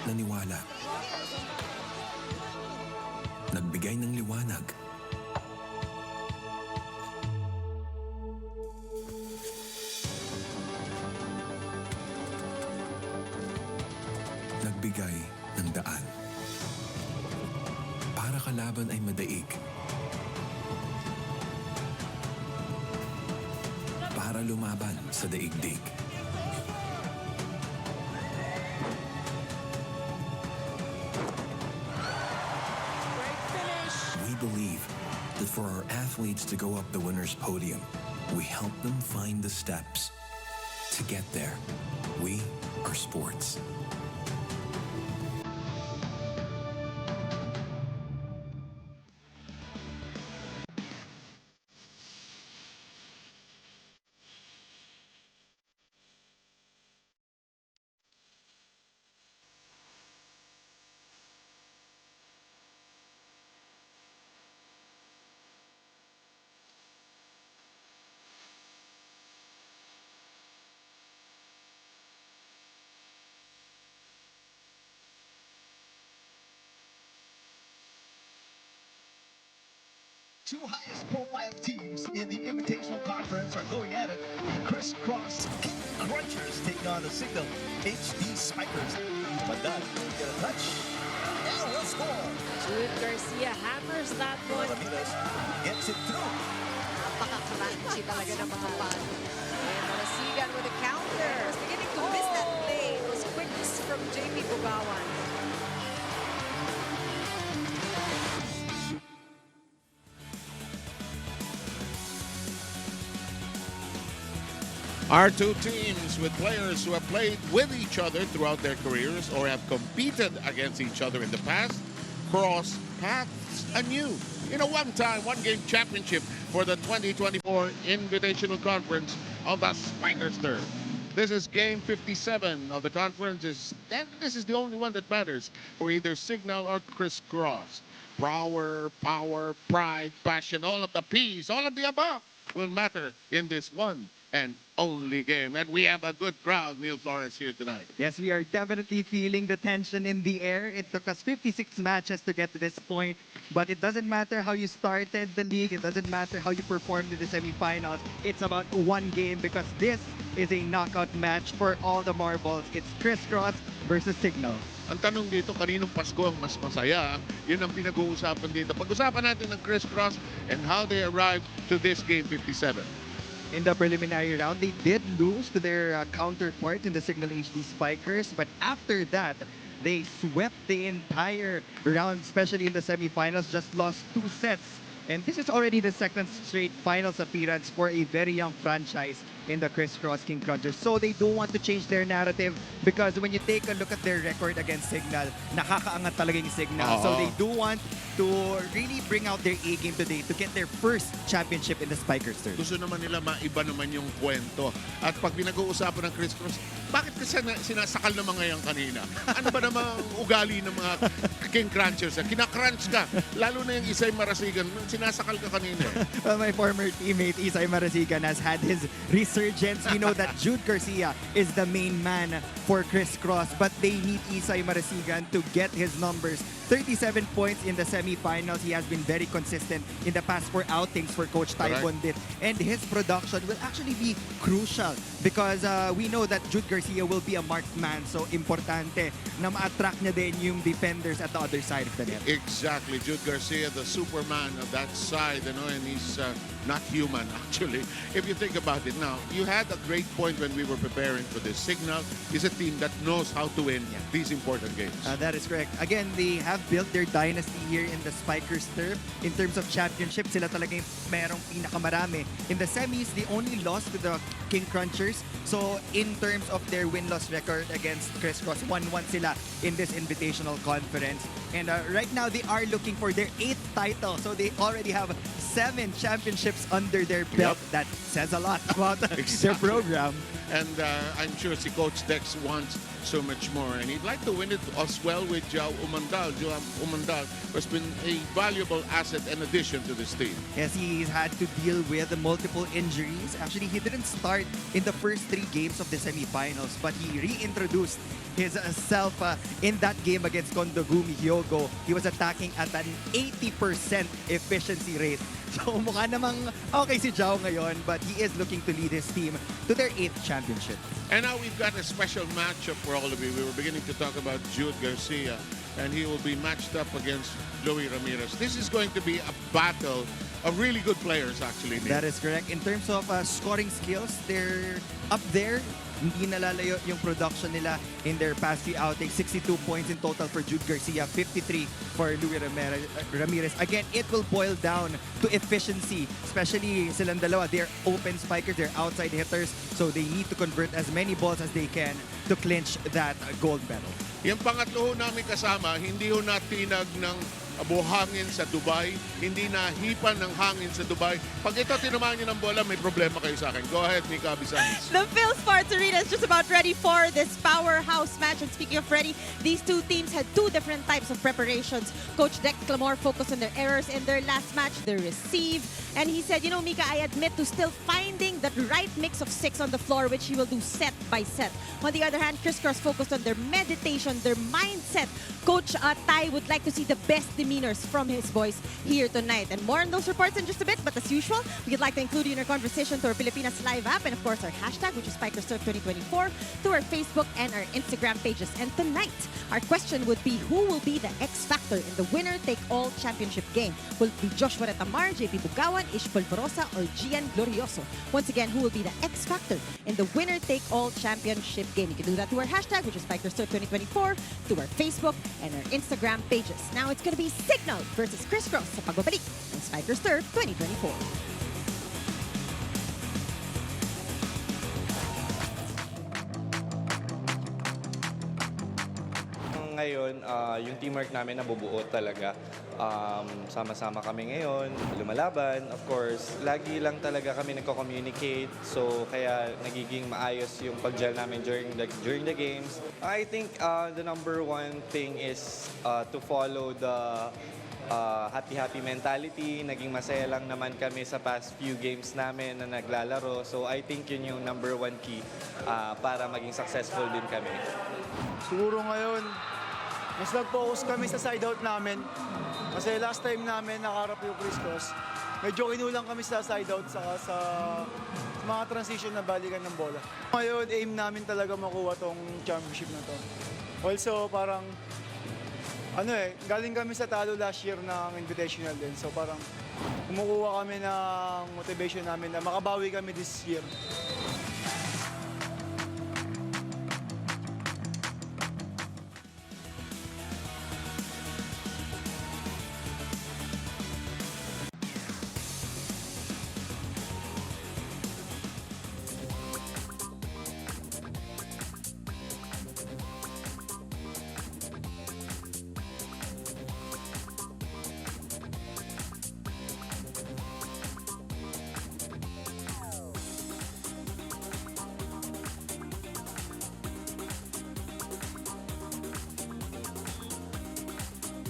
naniwala. Nagbigay ng liwanag. Nagbigay ng daan. Para kalaban ay madaig. Para lumaban sa daigdig. We believe that for our athletes to go up the winner's podium, we help them find the steps. To get there, we are sports. Two highest profile teams in the Invitational Conference are going at it. The CRISS King Crunchers taking on the CIGNAL HD Spikers. Madad, get a touch. And will score. Jude Garcia hammers that one. Ramirez gets it through. Napaka-crunchy talaga ng mga pan. And Marasigan with a counter. Was beginning to miss that play. It was quickness from JP Bugawan. Our two teams with players who have played with each other throughout their careers or have competed against each other in the past cross paths anew in a one-game championship for the 2024 Invitational Conference of the Spikers Turf. This is game 57 of the conference, and this is the only one that matters for either CIGNAL or CRISS. Power, pride, passion, all of the P's, all of the above will matter in this one and only game. And we have a good crowd, Neil Flores, here tonight. Yes, we are definitely feeling the tension in the air. It took us 56 matches to get to this point, but it doesn't matter how you started the league. It doesn't matter how you performed in the semifinals. It's about one game because this is a knockout match for all the marbles. It's CRISS versus CIGNAL. Ang tanong dito, kaninong Pasko ang mas masaya? Yun ang pinag-uusapan dito. Pag-usapan natin ng CRISS and how they arrived to this game 57. In the preliminary round, they did lose to their counterpart in the CIGNAL HD Spikers, but after that, they swept the entire round, especially in the semifinals, just lost 2 sets. And this is already the second straight finals appearance for a very young franchise in the CRISS King Crunchers. So they don't want to change their narrative because when you take a look at their record against CIGNAL, nakakaangat talaga yung CIGNAL. So they do want to really bring out their A-game today to get their first championship in the Spikers Turf. Gusto naman nila maiba naman yung kwento. At pag pinag-uusapan ng CRISS, bakit kasi sinasakal naman ngayon kanina? Ano ba namang ugali ng mga King Crunchers? Kina-crunch ka. Lalo na yung Isay Marasigan, sinasakal ka kanina. Well, my former teammate Isay Marasigan has had his resurgence. We know that Jude Garcia is the main man for CRISS, but they need Isay Marasigan to get his numbers. 37 points in the semifinals. He has been very consistent in the past 4 outings for Coach Ty Bondit. And his production will actually be crucial because we know that Jude Garcia will be a marked man. So, importante na ma-attract niya din yung defenders at the other side of the net. Exactly. Jude Garcia, the Superman of that side, you know, and he's not human, actually. If you think about it now, you had a great point when we were preparing for this. CIGNAL is a team that knows how to win these important games. That is correct. Again, they have built their dynasty here in the Spikers Turf. In terms of championship, sila talaga yung merong pinakamarami. In the semis, they only lost to the King Crunchers. So, in terms of their win-loss record against CRISS, 1-1 sila in this Invitational Conference. And right now, they are looking for their 8th title. So, they already have 7 championships under their belt. That says a lot about their program. And I'm sure si Coach Dex wants so much more. And he'd like to win it as well with Joao Umandal. Joao Umandal has been a valuable asset and addition to this team. Yes, he's had to deal with multiple injuries. Actually, he didn't start in the first 3 games of the semifinals, but he reintroduced his self in that game against Kondogumi Hyogo. He was attacking at an 80% efficiency rate. So mukha namang okay si Zhao ngayon, but he is looking to lead his team to their 8th championship. And now we've got a special matchup for all of you. We were beginning to talk about Jude Garcia, and he will be matched up against Louis Ramirez. This is going to be a battle of really good players, actually. That is correct. In terms of scoring skills, they're up there. Hindi nalalayo yung production nila in their past few outings. 62 points in total for Jude Garcia, 53 for Louis Ramirez. Again, it will boil down to efficiency, especially silang dalawa. They're open spikers, they're outside hitters, so they need to convert as many balls as they can to clinch that gold medal. Yung pangatlo ho namin kasama, hindi ho natinag ng buhangin sa Dubai, hindi na hipan ng hangin sa Dubai. Pag ito tinamaan nyo ng bola, may problema kayo sa akin. Go ahead, Mika Bisanis. The Phil Sparks Arena is just about ready for this powerhouse match. And speaking of ready, these two teams had two different types of preparations. Coach Dex Clamore focused on their errors in their last match, their receive. And he said, you know, Mika, I admit to still finding that right mix of 6 on the floor, which he will do set by set. On the other hand, Criss focused on their meditation, their mindset. Coach Tai would like to see the best demeanors from his boys here tonight. And more on those reports in just a bit. But as usual, we'd like to include you in our conversation to our Pilipinas Live app and, of course, our hashtag, which is SpikerSurf2024, to our Facebook and our Instagram pages. And tonight, our question would be, who will be the X factor in the winner-take-all championship game? Will it be Joshua Retamar, JP Bugawan, Ish Polvorosa, or Gian Glorioso? Once again, who will be the X factor in the winner-take-all championship game? You can do that to our hashtag, which is SpikerSurf2024, to our Facebook and our Instagram pages. Now it's going to be Signal versus Criss sa pagbabalik ng Spiker Surf 2024. Ngayon, yung teamwork namin nabubuo talaga. Sama-sama kami ngayon, lumalaban. Of course, lagi lang talaga kami nagko-communicate. So, kaya nagiging maayos yung pag-gel namin during the games. I think the number one thing is to follow the happy-happy mentality. Naging masaya lang naman kami sa past few games namin na naglalaro. So, I think yun yung number one key para maging successful din kami. Siguro ngayon, mas nag-focus kami sa side out namin. Kasi last time namin nakaharap yung CRISS, medyo kinulang kami sa side out sa mga transition na balikan ng bola. Ngayon, aim namin talaga makuha tong championship na to. Also, parang, galing kami sa talo last year ng Invitational din. So parang, kumukuha kami ng motivation namin na makabawi kami this year.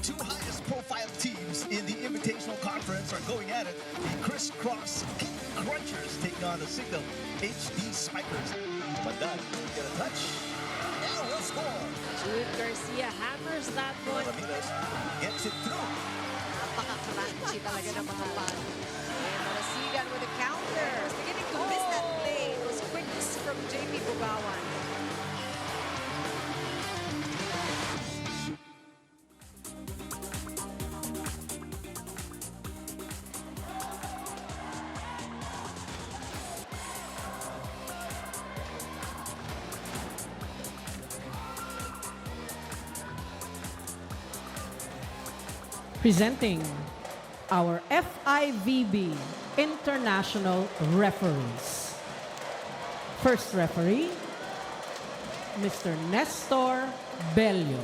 Two highest profile teams in the Invitational Conference are going at it. The CRISS King Crunchers taking on the CIGNAL HD Spikers. Madad, get a touch. Now we'll score. Jude Garcia hammers that one. Ramirez gets it through. Napaka-crunchy talaga ng mga pan. And Marasigan with a counter. Beginning to miss that play. It was quickness from JP Bugawan. Presenting our FIVB International Referees. First referee, Mr. Nestor Bello.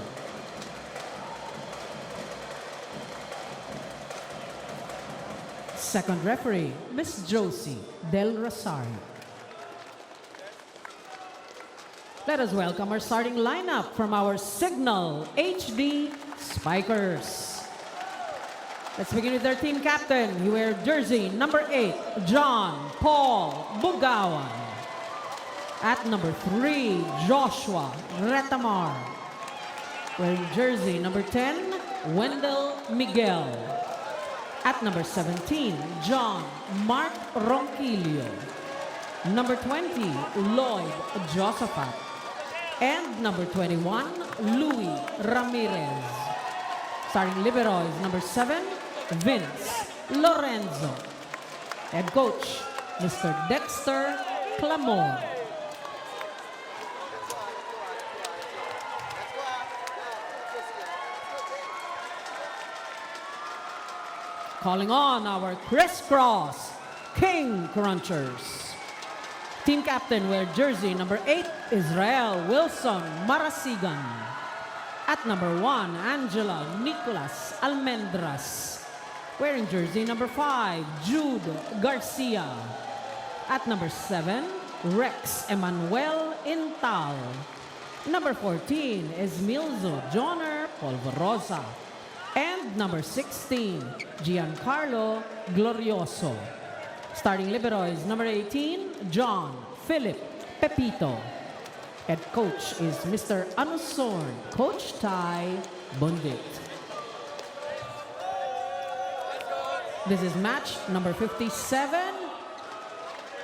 Second referee, Miss Josie Del Rosario. Let us welcome our starting lineup from our CIGNAL HD Spikers. Let's begin with their team captain. He wears jersey number 8, John Paul Bugawan. At number 3, Joshua Retamar. Wearing jersey number 10, Wendell Miguel. At number 17, John Mark Ronquillo. Number 20, Lloyd Josaphat. And number 21, Louis Ramirez. Starting libero is number 7, Vince Lorenzo. Head coach, Mr. Dexter Clamor. Calling on our crisscross King Crunchers. Team captain wear jersey number 8, Israel Wilson Marasigan. At number 1, Angela Nicolas Almendras. Wearing jersey number 5, Jude Garcia. At number 7, Rex Emmanuel Intal. Number 14 is Milzo Joner Polvorosa. And number 16, Giancarlo Glorioso. Starting libero is number 18, John Philip Pepito. Head coach is Mr. Anusorn, Coach Tai Bundit. This is match number 57.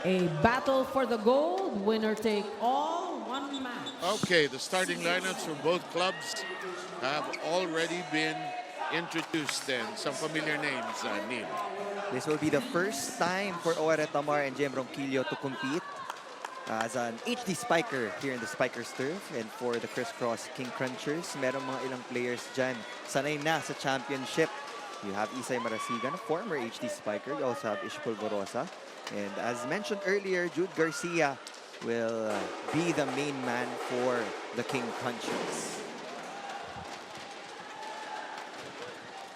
A battle for the gold, winner take all, one match. Okay, the starting lineups for both clubs have already been introduced then. Some familiar names, Neil. This will be the first time for OR Retamar and Jem Ronquillo to compete as an HD spiker here in the Spikers turf. And for the crisscross King Crunchers, meron mga ilang players dyan sanay na sa championship. You have Isay Marasigan, a former HD spiker. You also have Ish Polvorosa. And as mentioned earlier, Jude Garcia will be the main man for the King Crunchers.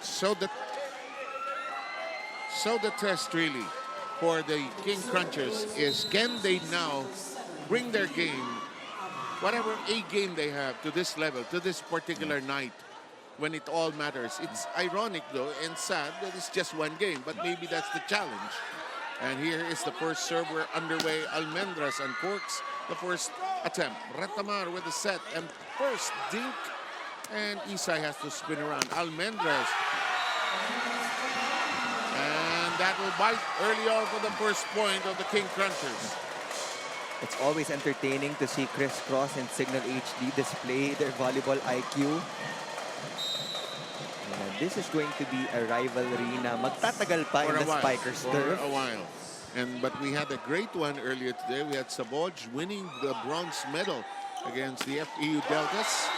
So the test really for the King Crunchers is, can they now bring their game, whatever A game they have, to this level, to this particular night when it all matters. It's ironic though and sad that it's just one game, but maybe that's the challenge. And here is the first serve. We're underway. Almendras uncorks the first attempt. Retamar with the set and first dink. And Isay has to spin around. Almendras. And that will bite early on for the first point of the King Crunchers. It's always entertaining to see Crisscross and Signal HD display their volleyball IQ. And this is going to be a rivalry na magtatagal pa in the Spikers turf. For a while. But we had a great one earlier today. We had Saboj winning the bronze medal against the FEU Deltas.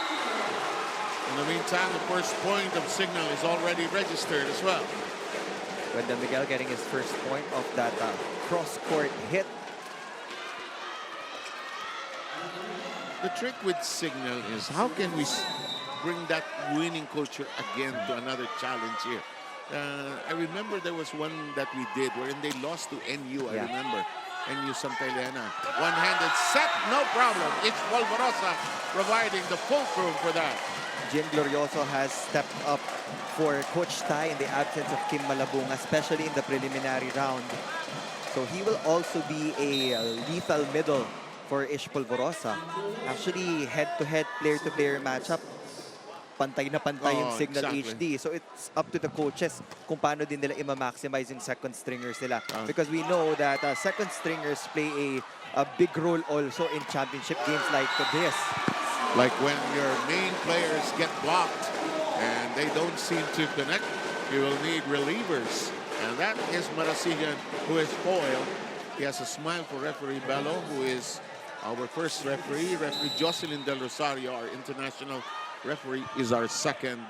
In the meantime, the first point of Signal is already registered as well. Wendell Miguel getting his first point of that cross-court hit. The trick with Signal is how can we bring that winning culture again to another challenge here? I remember there was one that we did wherein they lost to NU, I remember. NU Santa Elena. One-handed set, no problem. It's Polvorosa providing the fulcrum for that. Jim Glorioso has stepped up for Coach Tai in the absence of Kim Malabung, especially in the preliminary round. So he will also be a lethal middle for Ish Polvorosa. Actually, head-to-head, player-to-player matchup, pantay na pantay yung Signal HD. So it's up to the coaches kung paano din nila i-maximize yung second stringers nila. Because we know that second stringers play a big role also in championship games like this. Like when your main players get blocked and they don't seem to connect, you will need relievers. And that is Marasigan, who is foiled. He has a smile for referee Bello, who is our first referee. Referee Jocelyn Del Rosario, our international referee, is our second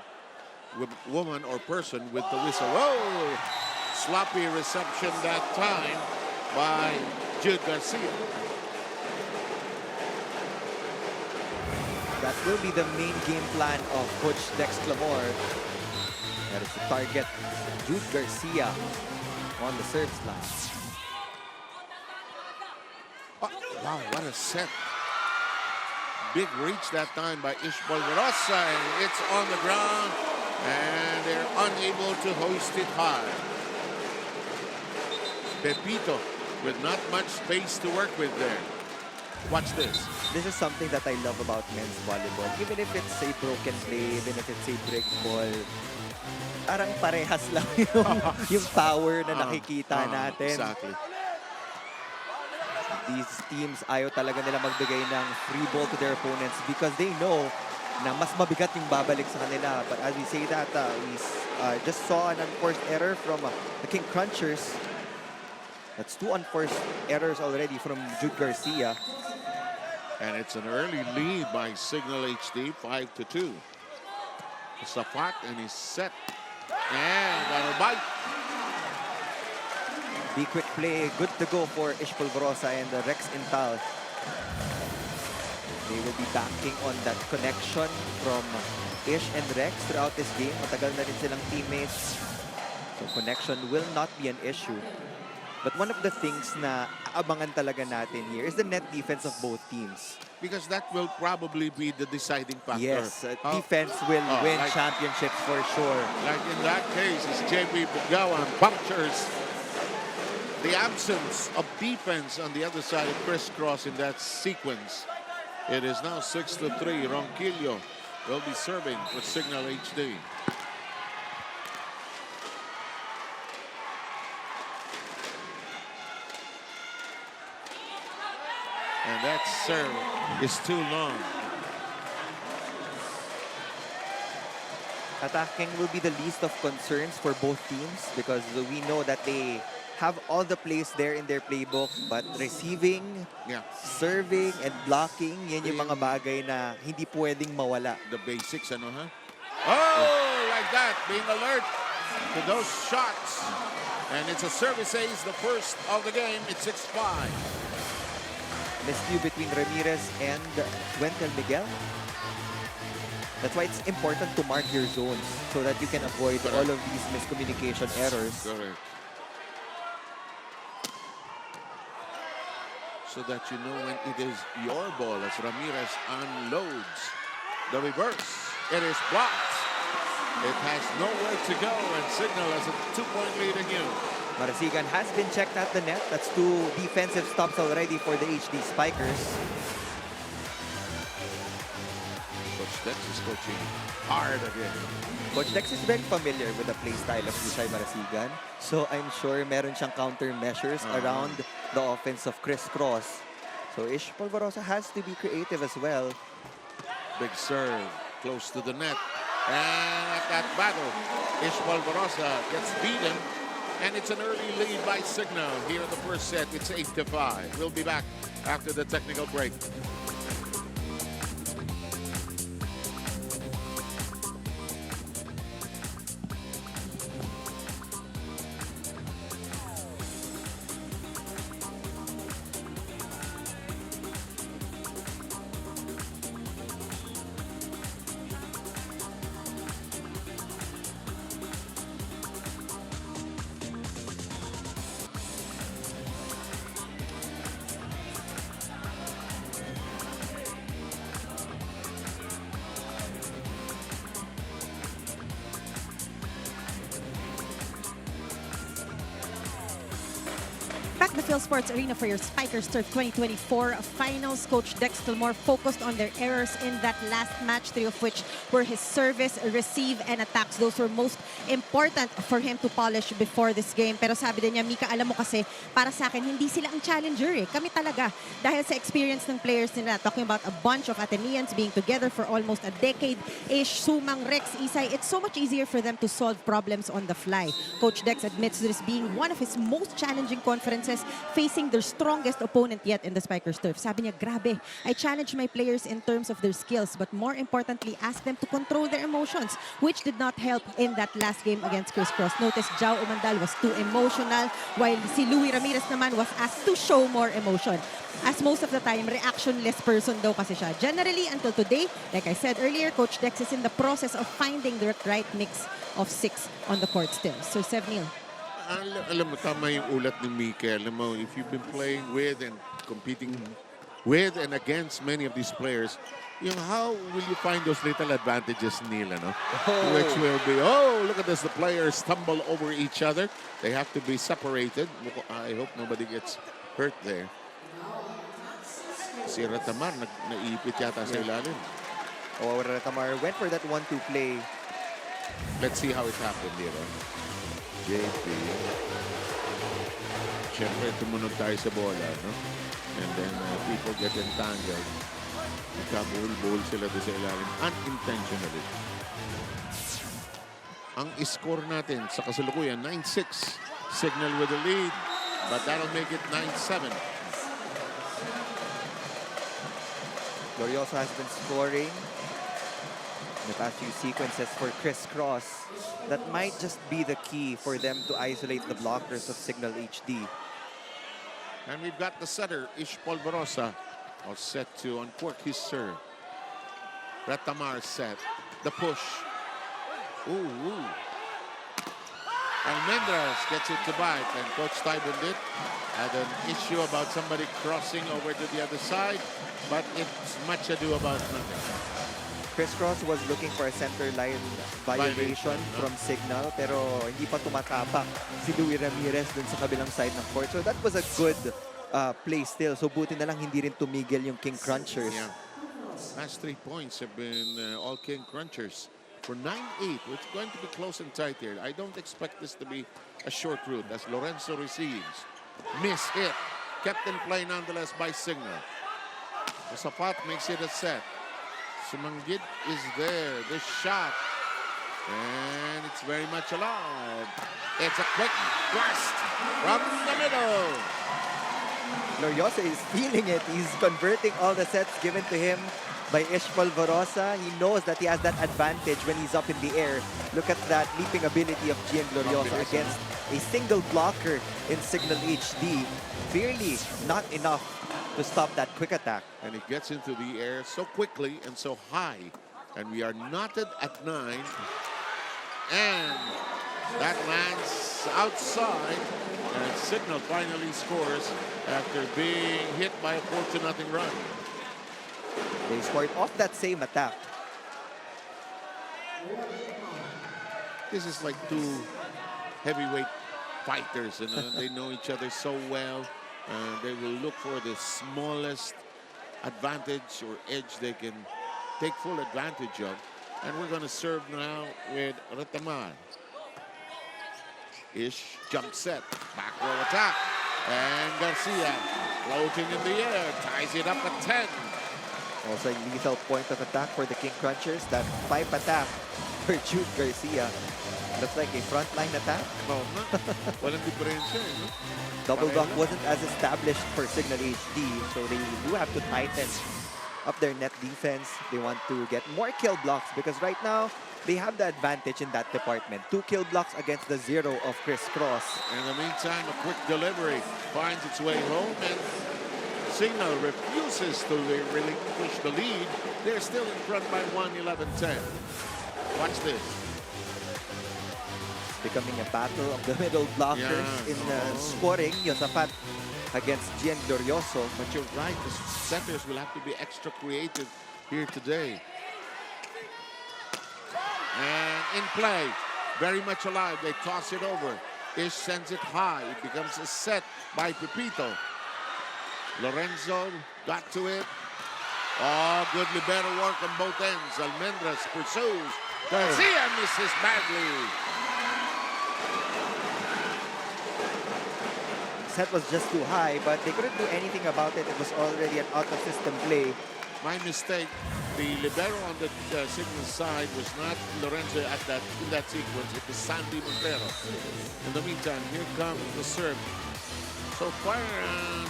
woman or person with the whistle. Whoa! Sloppy reception that time by Jude Garcia. That will be the main game plan of Coach Dex Clamor. That is to target Jude Garcia on the service line. Oh, wow, what a set. Big reach that time by Ish Polvorosa, and it's on the ground, and they're unable to hoist it high. Pepito with not much space to work with there. Watch this. This is something that I love about men's volleyball. Even if it's a broken play, even if it's a break ball, parang parehas lang yung power na nakikita natin. Exactly. These teams, ayaw talaga nila magbigay ng free ball to their opponents because they know na mas mabigat yung babalik sa kanila. But as we say that, we just saw an unforced error from the King Crunchers. That's 2 unforced errors already from Jude Garcia. And it's an early lead by Signal HD, 5-2. Safat and he's set. And that'll bite. The quick play, good to go for Ish Polvorosa and Rex Intal. They will be banking on that connection from Ish and Rex throughout this game. Matagal na rin silang teammates. So connection will not be an issue. But one of the things na aabangan talaga natin here is the net defense of both teams. Because that will probably be the deciding factor. Yes, defense will win championships for sure. Like in that case, it's JB Bugawan punctures the absence of defense on the other side of crisscross in that sequence. It is now 6-3. Ronquillo will be serving with Signal HD. And that serve is too long. Attacking will be the least of concerns for both teams because we know that they have all the plays there in their playbook, but receiving, serving, and blocking, yan yung mga bagay na hindi pwedeng mawala. The basics, ano ha? Oh, like that, being alert to those shots. And it's a service ace, the first of the game. It's 6-5. Miscue between Ramirez and Wentel Miguel. That's why it's important to mark your zones so that you can avoid all of these miscommunication errors. Correct. So that you know when it is your ball as Ramirez unloads the reverse. It is blocked. It has nowhere to go and Signal has a 2-point lead in you. Marasigan has been checked at the net. That's 2 defensive stops already for the HD Spikers. Coach Dex is coaching hard again. Coach Dex is very familiar with the play style of Isay Marasigan. So I'm sure meron siyang countermeasures around the offense of crisscross. So Ish Polvorosa has to be creative as well. Big serve close to the net. And at that battle, Ish Polvorosa gets beaten. And it's an early lead by Signal here in the first set. It's 8-5. We'll be back after the technical break. Back the Phil Sports Arena for your Spikers Turf 2024 finals. Coach Dex Gilmore focused on their errors in that last match, 3 of which were his service, receive, and attacks. Those were most important for him to polish before this game. Pero sabi din niya, Mika, alam mo kasi, para sa akin, hindi sila ang challenger eh. Kami talaga. Dahil sa experience ng players nila, talking about a bunch of Athenians being together for almost a decade-ish, Sumang, Rex, Isay, it's so much easier for them to solve problems on the fly. Coach Dex admits this being one of his most challenging conferences, facing their strongest opponent yet in the Spikers Turf. Sabi niya, grabe, I challenge my players in terms of their skills, but more importantly, ask them to control their emotions, which did not help in that last game against Crisscross. Notice Jao Umandal was too emotional, while si Louie Ramirez naman was asked to show more emotion. As most of the time, reactionless person daw kasi siya. Generally, until today, like I said earlier, Coach Dex is in the process of finding the right mix of 6 on the court still. Sir Sevnil. Alam mo, tama yung ulat ni Mika. Alam mo, if you've been playing with and competing with and against many of these players, yung how will you find those little advantages nila, no? Which will be, oh, look at this, the players stumble over each other. They have to be separated. I hope nobody gets hurt there. Si Retamar, naipit yata sa ilalim. Oh, Retamar went for that 1-2 play. Let's see how it happened here. JP. Siyempre, tumunod tayo sa bola, no? And then people get entangled. Nagkabuhol-buhol sila doon sa ilalim unintentionally. Ang score natin sa kasalukuyan, 9-6. Signal with the lead, but that'll make it 9-7. Glorioso has been scoring in the past few sequences for CRISS. That might just be the key for them to isolate the blockers of Signal HD. And we've got the setter, Ish Polvorosa, all set to uncork his serve. Retamar set. The push. Ooh. Almendras gets it to bite, and Coach Tybundit had an issue about somebody crossing over to the other side, but it's much ado about nothing. CRISS was looking for a center line violation from Signal, pero hindi pa tumatapa si Louie Ramirez dun sa kabilang side ng court. So that was a good play still. So buti na lang hindi rin tumigil yung King Crunchers. Yeah. Last 3 points have been all King Crunchers. For 9-8, it's going to be close and tight here. I don't expect this to be a short route as Lorenzo receives. Miss hit. Kept in play nonetheless by Signal. The Sapat makes it a set. Sumanggit is there. The shot. And it's very much alive. It's a quick blast from the middle. Glorioso is feeling it. He's converting all the sets given to him by Ish Polvorosa. He knows that he has that advantage when he's up in the air. Look at that leaping ability of Gian Glorioso against a single blocker in Signal HD. Clearly not enough to stop that quick attack. And it gets into the air so quickly and so high. And we are knotted at 9. And that lands outside. And Signal finally scores after being hit by a 4-0 run. They scored off that same attack. This is like two heavyweight fighters, and they know each other so well. They will look for the smallest advantage or edge they can take full advantage of. And we're going to serve now with Retamar. Ish jump set, back row attack, and Garcia floating in the air, ties it up at 10. Also a lethal point of attack for the King Crunchers. That 5 attack for Jude Garcia. Looks like a frontline attack. Walang diferensya, no? Double block wasn't as established for Signal HD, so they do have to tighten up their net defense. They want to get more kill blocks because right now they have the advantage in that department. 2 kill blocks against the 0 of CRISS. In the meantime, a quick delivery finds its way home, and Signal refuses to relinquish the lead. They're still in front by 11-10. Watch this. Becoming a battle of the middle blockers in scoring. Yosapat against Gian Glorioso. But you're right, the setters will have to be extra creative here today. And in play, very much alive. They toss it over. Ish sends it high. It becomes a set by Pepito. Lorenzo got to it. Oh, good libero work on both ends. Almendras pursues. Garcia misses badly. Set was just too high, but they couldn't do anything about it. It was already an out-of-system play. My mistake. The libero on the Signal side was not Lorenzo in that sequence. It was Sandy Montero. In the meantime, here comes the serve. So far,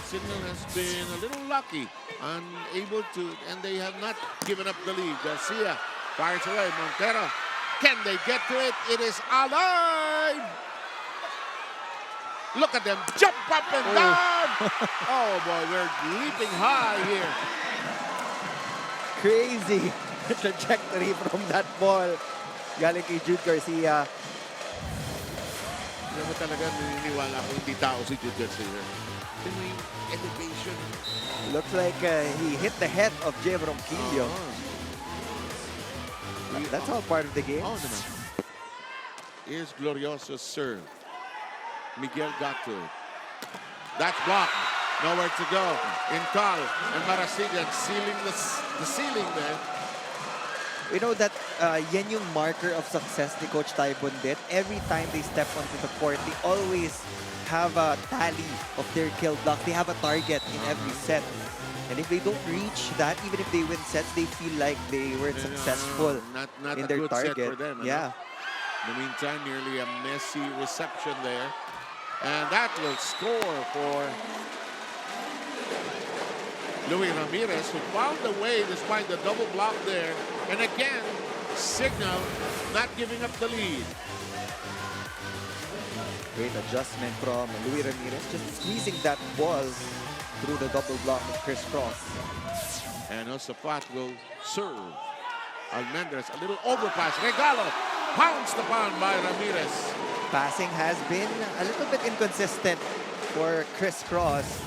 Signal has been a little lucky, unable to, and they have not given up the lead. Garcia fires away. Montero, can they get to it? It is alive! Look at them jump up and down! Oh boy, we're leaping high here. Crazy trajectory from that ball. Galing kay Jude Garcia. Alam mo talaga, naniniwala ko hindi tao si Jude Garcia. Ito yung education. Looks like he hit the head of Jem Ronquillo. That's all part of the game. Oh, naman. Here's Glorioso's serve. Miguel got to it. That's blocked. Nowhere to go. Incal and Marasigan sealing the ceiling there. You know that yan yung marker of success ni Coach Ty Bundit. Every time they step onto the court, they always have a tally of their kill blocks. They have a target in every set. And if they don't reach that, even if they win sets, they feel like they weren't successful Not in a their good target. set for them. Yeah. In the meantime, nearly a messy reception there. And that will score for Luis Ramirez, who found a way despite the double block there. And again, Signal not giving up the lead. Great adjustment from Luis Ramirez, just squeezing that ball through the double block of Cross. And Josafat will serve. Almendras, a little overpass. Regalo, pounced upon by Ramirez. Passing has been a little bit inconsistent for Cross.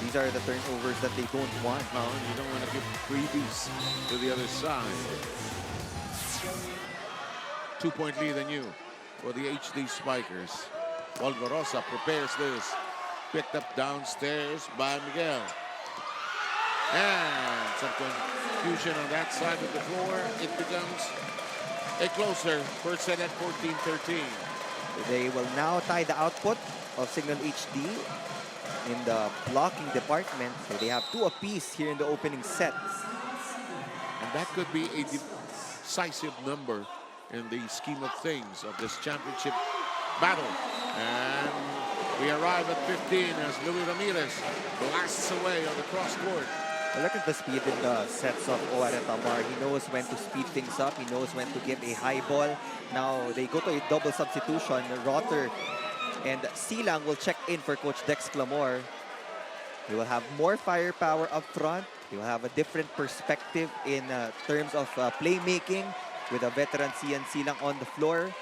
These are the turnovers that they don't want. No, you don't want to give freebies to the other side. 2-point lead on you for the HD Spikers. Volvorosa prepares this. Picked up downstairs by Miguel. And some confusion on that side of the floor. It becomes a closer first set at 14-13. They will now tie the output of Signal HD in the blocking department. So they have 2 apiece here in the opening set. And that could be a decisive number in the scheme of things of this championship battle. And we arrive at 15 as Luis Ramirez blasts away on the cross court. Well, look at the speed in the sets of Oar and Tamar. He knows when to speed things up. He knows when to give a high ball. Now they go to a double substitution. Rotter and Silang will check in for Coach Dex Clamor. He will have more firepower up front. He will have a different perspective in terms of playmaking with a veteran Cian Silang on the floor.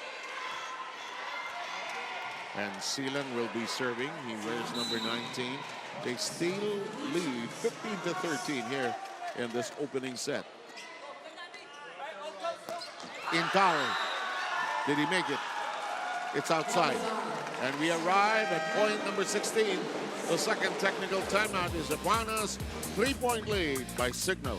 And Silang will be serving. He wears number 19. They still lead 15-13 here in this opening set. Incal. Did he make it? It's outside. And we arrive at point number 16. The second technical timeout is upon us. 3-point lead by Signal.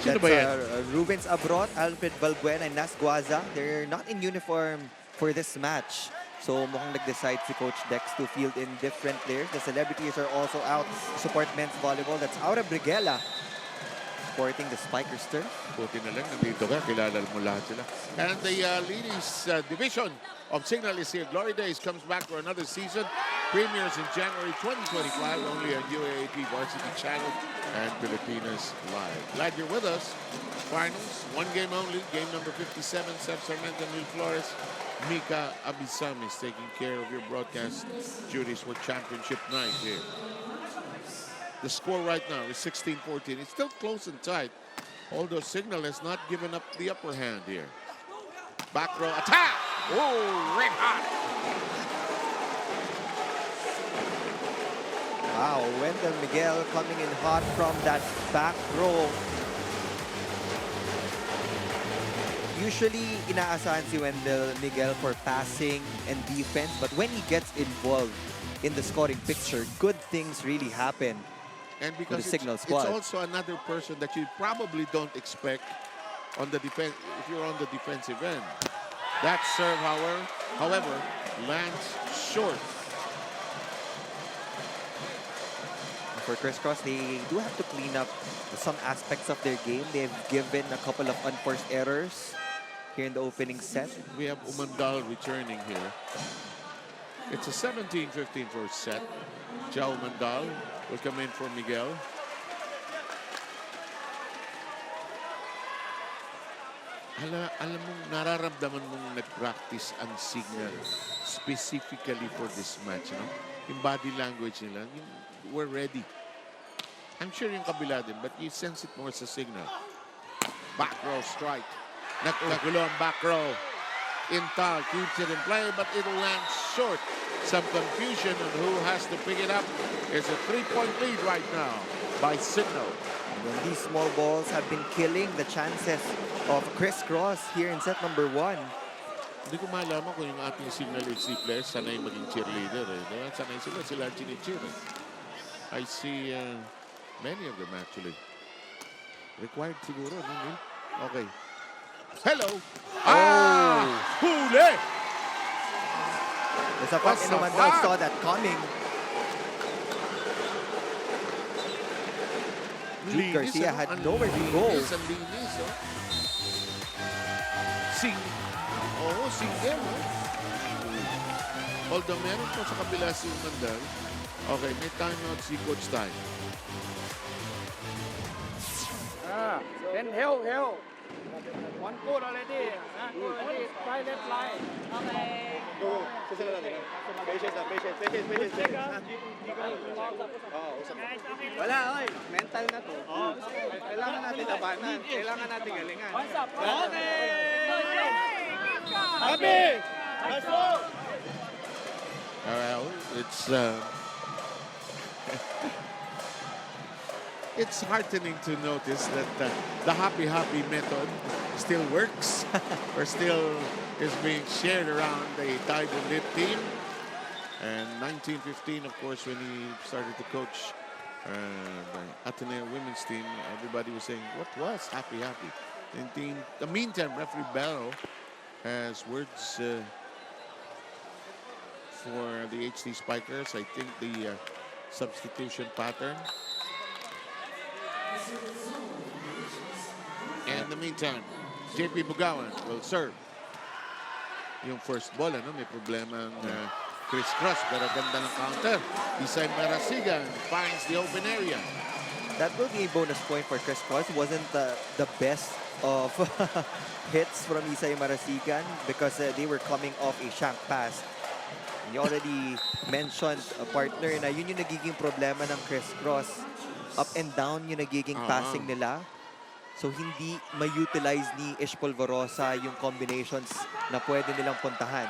Sino ba yan? Rubens Abrot, Alfred Balbuena, and Nas Guaza. They're not in uniform for this match. So mukhang nag-decide si Coach Dex to field in different players. The celebrities are also out to support men's volleyball. That's Aura Briguela supporting the Spikers turf. Buti na lang, nandito ka, kilala mo lahat sila. And the ladies division of Signal is here. Glory Days comes back for another season. Premieres in January 2025, only on UAAP Varsity Channel and Filipinas Live. Glad you're with us. Finals, 1 game only. Game number 57, Seth Sarmiento, Mil Flores. Mika Abisam is taking care of your broadcast duties for championship night here. The score right now is 16-14. It's still close and tight, although Signal has not given up the upper hand here. Back row attack! Oh, red hot! Wow, Wendell Miguel coming in hot from that back row. Usually, inaasahan si Wendell Miguel for passing and defense, but when he gets involved in the scoring picture, good things really happen. And because the Signal it's squad. also another person that you probably don't expect on the defense if you're on the defensive end. That serve, however, lands short. for Crisscross, they do have to clean up some aspects of their game. They've given a couple of unforced errors here in the opening set. We have Umandal returning here. It's a 17-15 first set. Jao Umandal will come in for Miguel. Alam mong nararamdaman mong nag-practice ang Signal specifically for this match, no? Yung body language nila, we're ready. I'm sure yung kabila din, but you sense it more sa Signal. Back row strike. Nagkagulo ang back row. Intal keeps it in play, but it'll land short. Some confusion on who has to pick it up. It's a 3-point lead right now by Signal. When these small balls have been killing the chances of Crisscross here in set number 1. Hindi ko malaman kung yung ating Signal HC players sanay maging cheerleader. Sanay sila chini-cheer. I see many of them actually. Required siguro, no, Neil? Okay. Hello! Huli! The Sapat and Umandal saw that coming. Garcia had nowhere to go. Ang linis, oh. Single, oh. Although meron po sa kabila si Umandal. Okay, may timeout si Coach Tai. Then help. One goal already. Try left line. Okay. Wala, oy. Mental na to. Kailangan natin labanan. Kailangan natin galingan. Happy! Let's go! Well, it's heartening to notice that the happy method still works or still is being shared around the Tide and Lit team. And 1915, of course, when he started to coach the Ateneo women's team, everybody was saying, what was happy? In the meantime, referee Barrow has words for the HD Spikers. I think the substitution pattern. And in the meantime, JP Bugawan will serve. Yung first ball, may problema ang Crisscross, pero ganda ng counter. Isay Marasigan finds the open area. That will be a bonus point for Crisscross. Wasn't the best of hits from Isay Marasigan because they were coming off a shank pass. You already mentioned a partner na yun yung nagiging problema ng Crisscross. Up and down yung nagiging passing nila. So hindi ma-utilize ni Ish Polvorosa yung combinations na pwede nilang puntahan.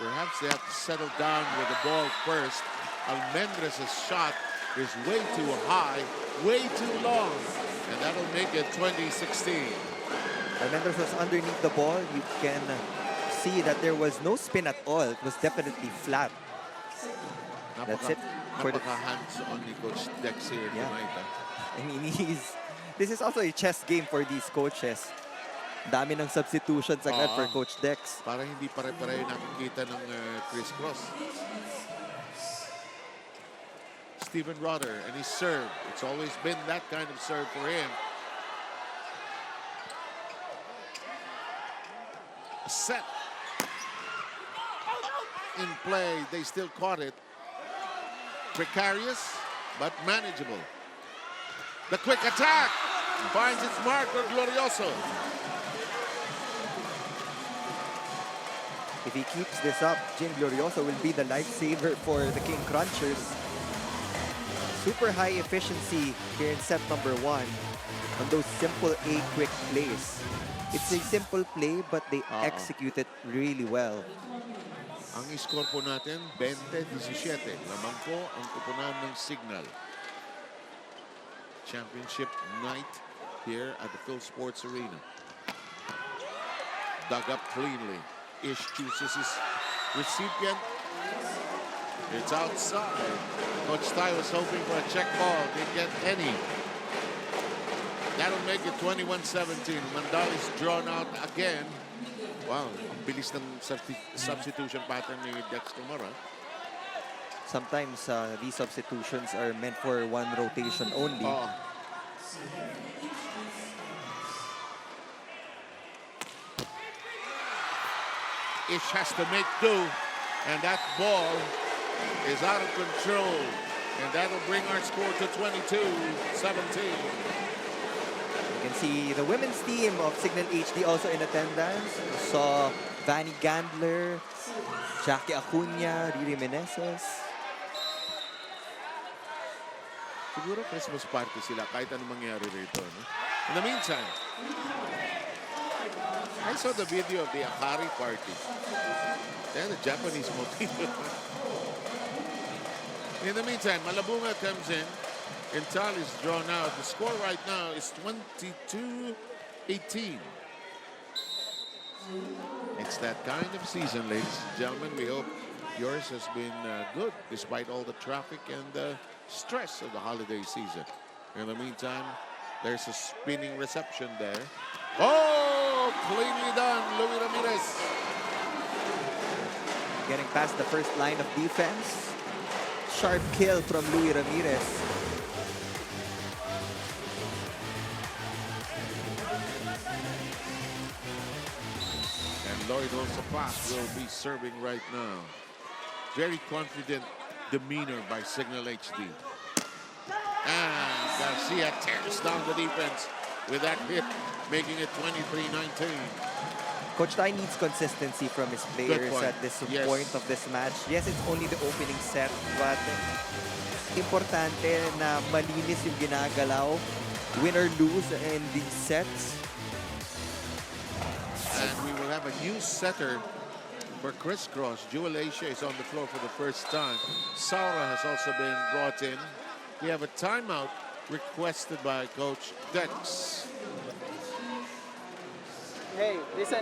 Perhaps they have to settle down with the ball first. Almendres' shot is way too high, way too long. And that'll make it 2016. Almendres was underneath the ball. You can see that there was no spin at all. It was definitely flat. That's it. Hands-on ni Coach Dex here tonight. I mean, this is also a chess game for these coaches. Dami ng substitutions agad for Coach Dex. Para hindi pare-pareho nakikita ng Crisscross. Steven Rotter and his serve. It's always been that kind of serve for him. Set. In play, they still caught it. Precarious, but manageable. The quick attack finds its marker, Glorioso. If he keeps this up, Jim Glorioso will be the lifesaver for the King Crunchers. Super high efficiency here in set number 1 on those simple A quick plays. It's a simple play, but they execute it really well. Ang score po natin, 20-17. Lamang po ang kupunan ng Signal. Championship night here at the Phil Sports Arena. Dug up cleanly. Ish chooses his recipient. It's outside. Coach Tai was hoping for a check ball. Didn't get any. That'll make it 21-17. Mandal is drawn out again. Wow, ang bilis ng substitution pattern ni Dex Camara. Sometimes these substitutions are meant for one rotation only. Oh. Ish has to make do, and that ball is out of control. And that'll bring our score to 22-17. You can see the women's team of Signal HD also in attendance. We saw Vanny Gandler, Jackie Acuna, Riri Meneses. Siguro Christmas party sila kahit anong mangyari rito. No? In the meantime, I saw the video of the Akari party. They're the Japanese motif. In the meantime, Malabunga comes in. Intal is drawn out. The score right now is 22-18. It's that kind of season, ladies and gentlemen. We hope yours has been good despite all the traffic and the stress of the holiday season. In the meantime, there's a spinning reception there. Oh, cleanly done, Louis Ramirez. Getting past the first line of defense. Sharp kill from Louis Ramirez. And Lloyd Osapas will be serving right now. Very confident demeanor by Signal HD. And Garcia tears down the defense with that hit, making it 23-19. Coach Tai needs consistency from his players at this point of this match. Yes, it's only the opening set, but importante na malinis yung ginagalaw, win or lose in these sets. And we will have a new setter for crisscross. Jewel Asia is on the floor for the first time. Saura has also been brought in. We have a timeout requested by Coach Dex. Hey, listen.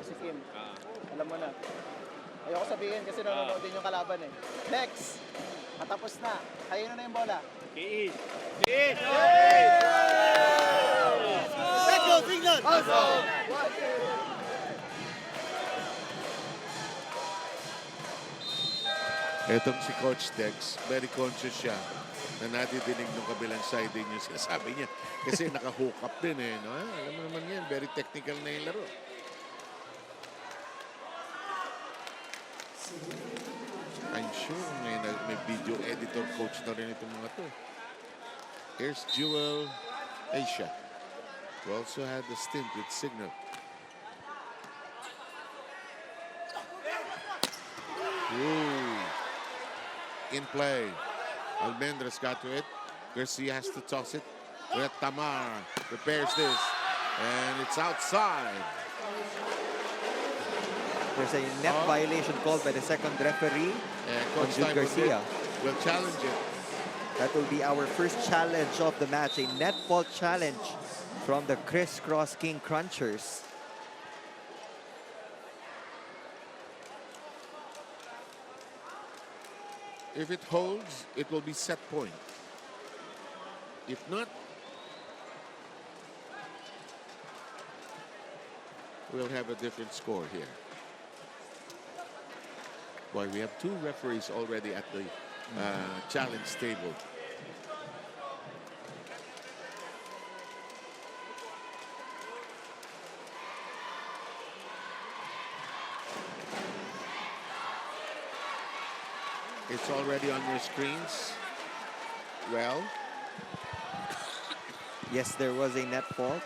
Si Kim, alam mo na. Ayoko sabihin kasi nanonood din yung kalaban eh. Next, matapos na. Kayo na yung bola. Let's go, Signal! Etong si Coach Dex, very conscious siya na nadidinig ng kabilang side din yung sinasabi niya. Kasi naka-hook up din eh. No? Alam mo naman yan, very technical na yung laro. I'm sure may video editor coach na rin itong mga to. Here's Jewel Asia, who also had the stint with Signal. Ooh. In play. Almendras got to it. Garcia has to toss it. With Tamar repairs this. And it's outside. There's a net violation called by the second referee. Coach Jude Garcia will challenge it. That will be our first challenge of the match. A net fault challenge from the Crisscross King Crunchers. If it holds, it will be set point. If not, we'll have a different score here. Boy, we have two referees already at the challenge table. It's already on your screens. Well, yes, there was a net fault.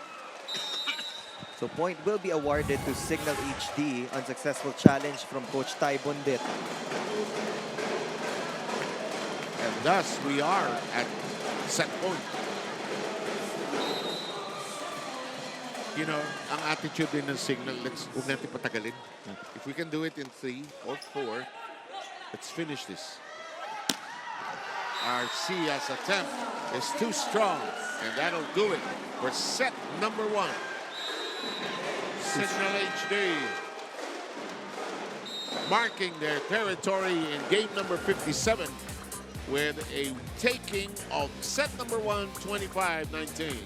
So point will be awarded to Signal HD. Unsuccessful challenge from Coach Tai Bundit. And thus we are at set point. You know, ang attitude din ng Signal, huwag natin patagalin. If we can do it in 3 or 4, let's finish this. Our CS attempt is too strong, and that'll do it for set number 1. Signal HD marking their territory in game number 57 with a taking of set number 1, 25-19.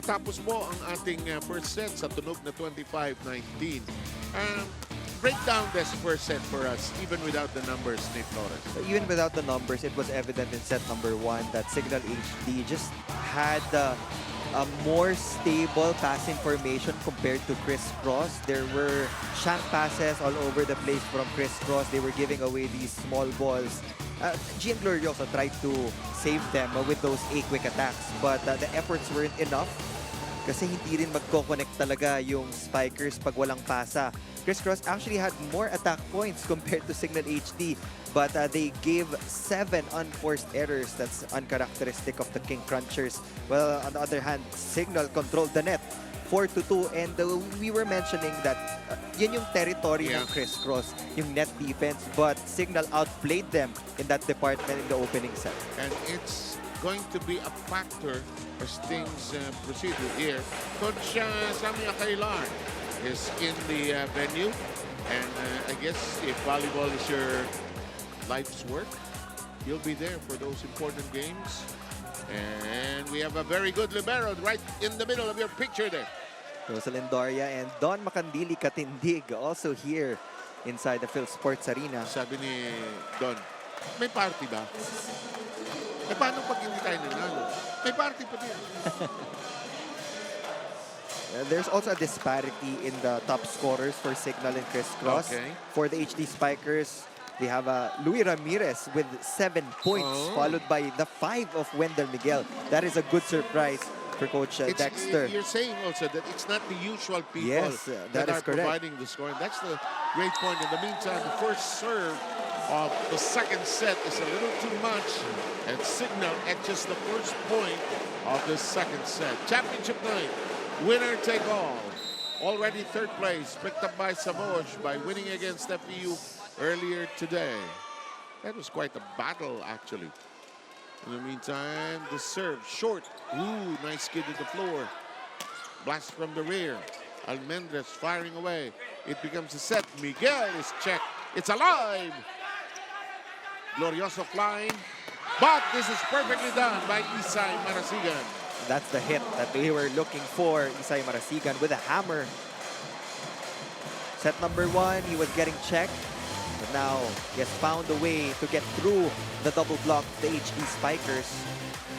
Natapos mo ang ating first set sa tunog na 25-19. Break down this first set for us, even without the numbers, Nate Torres. Even without the numbers, it was evident in set number 1 that Signal HD just had a more stable passing formation compared to CRISS. There were shank passes all over the place from CRISS. They were giving away these small balls. G and Glorioso tried to save them with those quick attacks, but the efforts weren't enough kasi hindi rin magko-connect talaga yung spikers pag walang pasa. CRISS actually had more attack points compared to Signal HD, but they gave 7 unforced errors. That's uncharacteristic of the King Crunchers. Well, on the other hand, Signal controlled the net 4-2, and we were mentioning that yun yung territory ng CRISS, yung net defense, but Signal outplayed them in that department in the opening set. And it's going to be a factor as things proceed here. Coach Sammy Akailar is in the venue, and I guess if volleyball is your life's work, you'll be there for those important games. And we have a very good libero right in the middle of your picture there. Rosalind Doria and Don Macandili Katindig also here inside the Phil Sports Arena. Sabi ni Don, may party ba? Eh, paano pag hindi tayo nanalo? May party pa din. There's also a disparity in the top scorers for Signal and CRISS. Okay. For the HD Spikers, they have Luis Ramirez with 7 points, followed by the 5 of Wendell Miguel. That is a good surprise for Coach Dexter. You're saying also that it's not the usual people that are is correct. providing the scoring. That's the great point. In the meantime, the first serve of the second set is a little too much, and Signal etches the first point of the second set. Championship night, winner take all. Already third place, picked up by Savoj by winning against FEU earlier today. That was quite a battle, actually. In the meantime, the serve short. Ooh, nice skid to the floor. Blast from the rear. Almendres firing away. It becomes a set. Miguel is checked. It's alive. Glorioso flying. But this is perfectly done by Isay Marasigan. That's the hit that we were looking for. Isay Marasigan with a hammer. Set number 1, he was getting checked. But now he has found a way to get through the double block of the HD Spikers.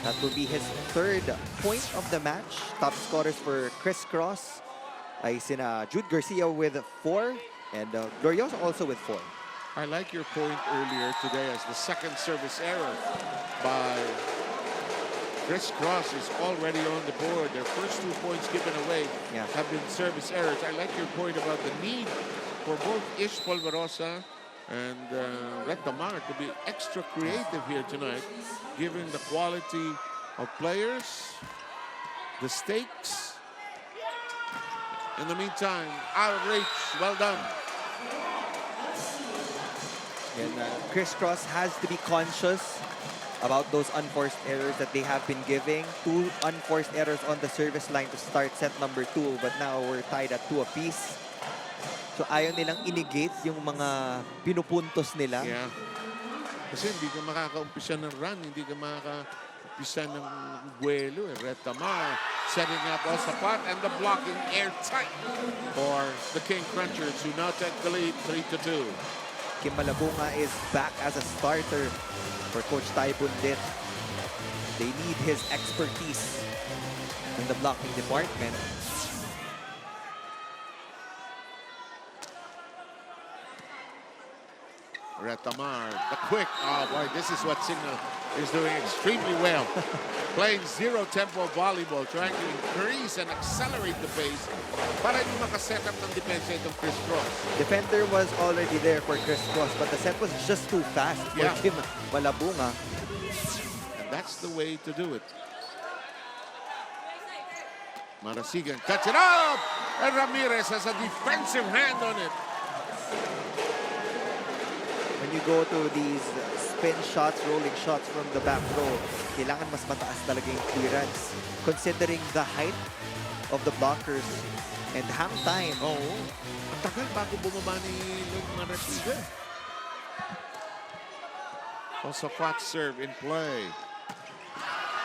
That will be his 3rd point of the match. Top scorers for CRISS ay sina Jude Garcia with 4 and Glorioso also with 4. I like your point earlier today as the second service error by CRISS is already on the board. Their first 2 points given away have been service errors. I like your point about the need for both Ish Polverosa and Red Tamar to be extra creative here tonight, given the quality of players, the stakes. In the meantime, outrage, well done. And CRISS has to be conscious about those unforced errors that they have been giving. 2 unforced errors on the service line to start set number 2, but now we're tied at 2 apiece. So ayaw nilang inigate yung mga pinupuntos nila. Yeah. Kasi hindi ka makakaumpisa ng run, hindi ka makakaumpisa ng buwelo. Red Tamar setting up also pot and the blocking airtight for the King Crunchers, who now take the lead 3-2. Kim Malabunga is back as a starter for Coach Tai Bundit. They need his expertise in the blocking department. Red Tamar, the quick. Oh boy, this is what Signal is doing extremely well. Playing zero-tempo volleyball, trying to increase and accelerate the pace para hindi makaset up ng depensa itong CRISS. Defender was already there for CRISS, but the set was just too fast for Kim Malabunga. And that's the way to do it. Marasigan cuts it up! And Ramirez has a defensive hand on it. When you go to these spin shots, rolling shots from the back row, kailangan mas mataas talaga yung clearance, considering the height of the blockers and hang time. Oo. Ang tagal bago bumaba ni Marasigan. Also, flat serve in play.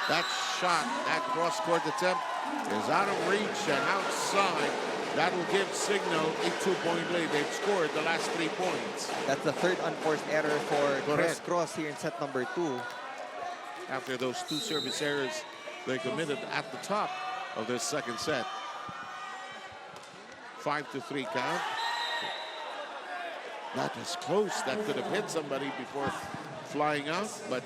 That shot, that cross-court attempt is out of reach and outside. That will give Signal a 2-point lead. They've scored the last 3 points. That's the third unforced error for Correct. CRISS here in set number 2. After those 2 service errors they committed at the top of their second set. 5-3 count. That was close. That could have hit somebody before flying out, but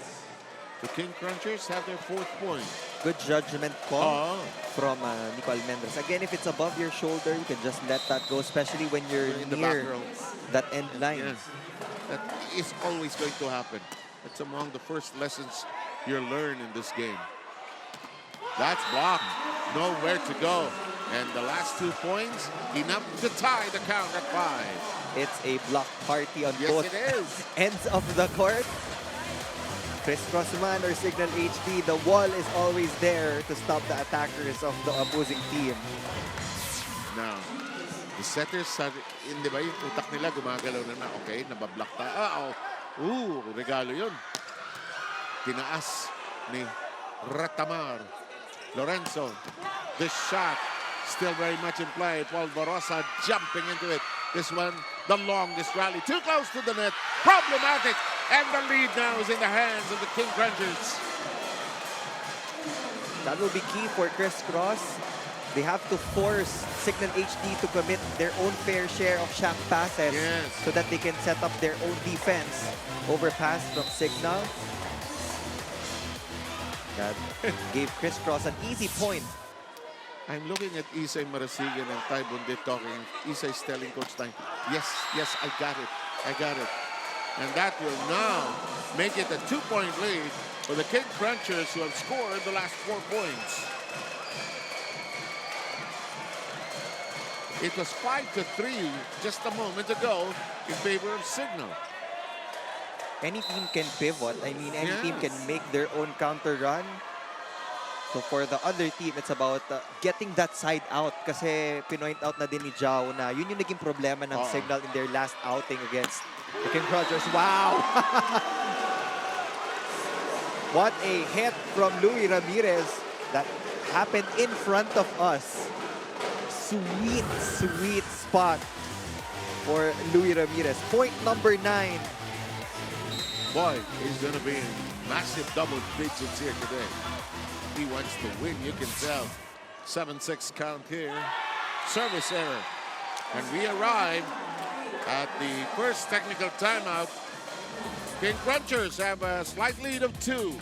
the King Crunchers have their 4th point. Good judgment call from Nico Almendras. Again, if it's above your shoulder, you can just let that go, especially when you're In the near back row. that end line. Yes. That is always going to happen. That's among the first lessons you'll learn in this game. That's blocked. Nowhere to go. And the last 2 points, enough to tie the count at 5. It's a block party on Yes, both it is. ends of the court. CRISS Crossman or Signal HD, the wall is always there to stop the attackers of the opposing team. Now, the setters, hindi ba yung utak nila gumagalaw na okay, nabablock ta. Regalo yun. Tinaas ni Ratamar. Lorenzo, this shot still very much in play. Paul Barossa jumping into it. This one, the longest rally. Too close to the net. Problematic. And the lead now is in the hands of the King Crunchers. That will be key for CRISS Cross. They have to force Signal HD to commit their own fair share of shack passes so that they can set up their own defense. Overpass from Signal. That gave CRISS Cross an easy point. I'm looking at Isay Marasigan and Ty Bundit talking. Isay's telling Coach Ty, yes, I got it. I got it. And that will now make it a 2-point lead for the King Crunchers, who have scored the last 4 points. It was 5-3 just a moment ago in favor of Signal. Any team can pivot. I mean, any team can make their own counter run. So for the other team, it's about getting that side out. Kasi pinoint out na din ni Jao na yun yung naging problema ng Signal in their last outing against the King Crunchers. Wow! What a hit from Louis Ramirez that happened in front of us. Sweet, sweet spot for Louis Ramirez. Point number 9. Boy, he's going to be in massive double digits here today. He wants to win, you can tell. 7-6 count here. Service error. And we arrive at the first technical timeout. King Crunchers have a slight lead of 2.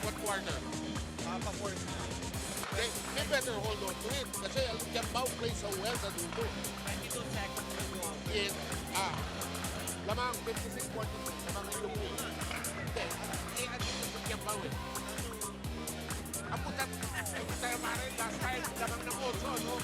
What quarter? They better hold on to it. Kasi Jambao plays so well sa dulo. 92 seconds to go. Lamang 56 points. Lamang yung hindi. Ano yung Jambao eh. Ang putat. Tayo maaaring last time. Lamang ng 8, no?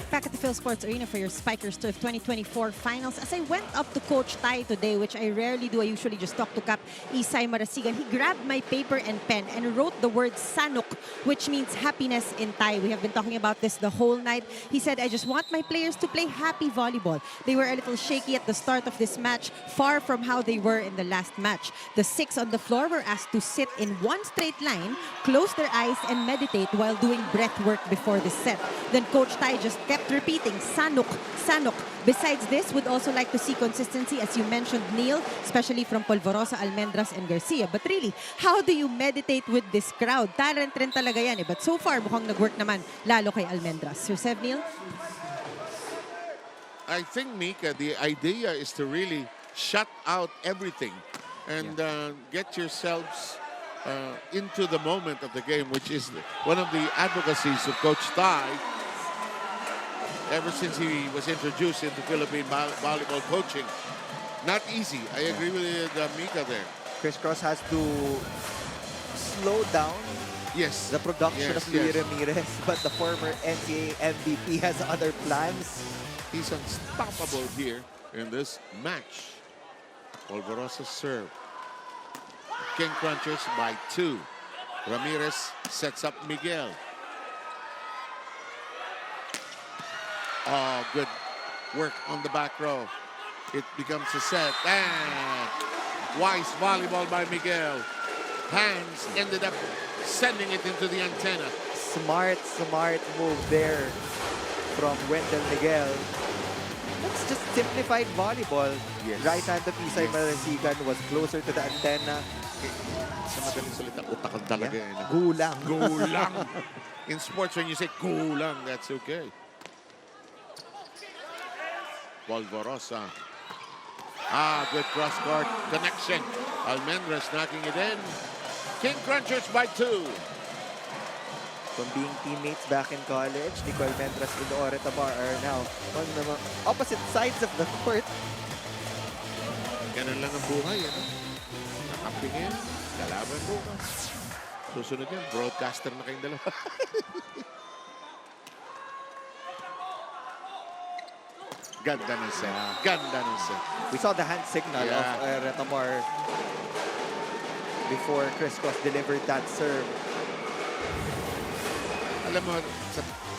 Back at the Phil Sports Arena for your Spikers Turf 2024 finals. As I went up to Coach Ty today, which I rarely do, I usually just talk to Cap Isay Marasigan, he grabbed my paper and pen and wrote the word Sanuk, which means happiness in Thai. We have been talking about this the whole night. He said, I just want my players to play happy volleyball. They were a little shaky at the start of this match, far from how they were in the last match. The 6 on the floor were asked to sit in one straight line, close their eyes, and meditate while doing breath work before the set. Then Coach Ty just kept repeating Sanuk, Sanuk. Besides this, would also like to see consistency, as you mentioned, Neil, especially from Polvorosa, Almendras, and Garcia. But really, how do you meditate with this crowd? Talent rin talaga yan eh. But so far, mukhang nag-work naman, lalo kay Almendras. Sir Sev, Neil? I think, Mika, the idea is to really shut out everything and get yourselves into the moment of the game, which is one of the advocacies of Coach Ty ever since he was introduced into Philippine volleyball coaching. Not easy. I agree with Mika there. CRISS Cross has to slow down the production of Louis Ramirez, but the former NCAA MVP has other plans. He's unstoppable here in this match. Polvorosa's serve. King Crunchers by 2. Ramirez sets up Miguel. Oh, good work on the back row. It becomes a set. And wise volleyball by Miguel. Hands ended up sending it into the antenna. Smart move there from Wendell Miguel. That's just simplified volleyball. Yes. Right hand of Isay Marasigan was closer to the antenna. Sa madaling salita, utakal talaga. Yeah. Gulang. Gulang. In sports, when you say gulang, that's okay. Polvorosa. Good cross-court connection. Almendras knocking it in. King Crunchers by 2. From being teammates back in college, Nicole Almendras and Ore Tabar are now on the opposite sides of the court. Ganun lang ang buhay, ano? Nakampingin, kalaban bukas. Susunod yan, broadcaster na kayong dalawa. Ganda ng set. Ganda ng set. We saw the hand signal of Retamar before CRISS delivered that serve. Alam mo,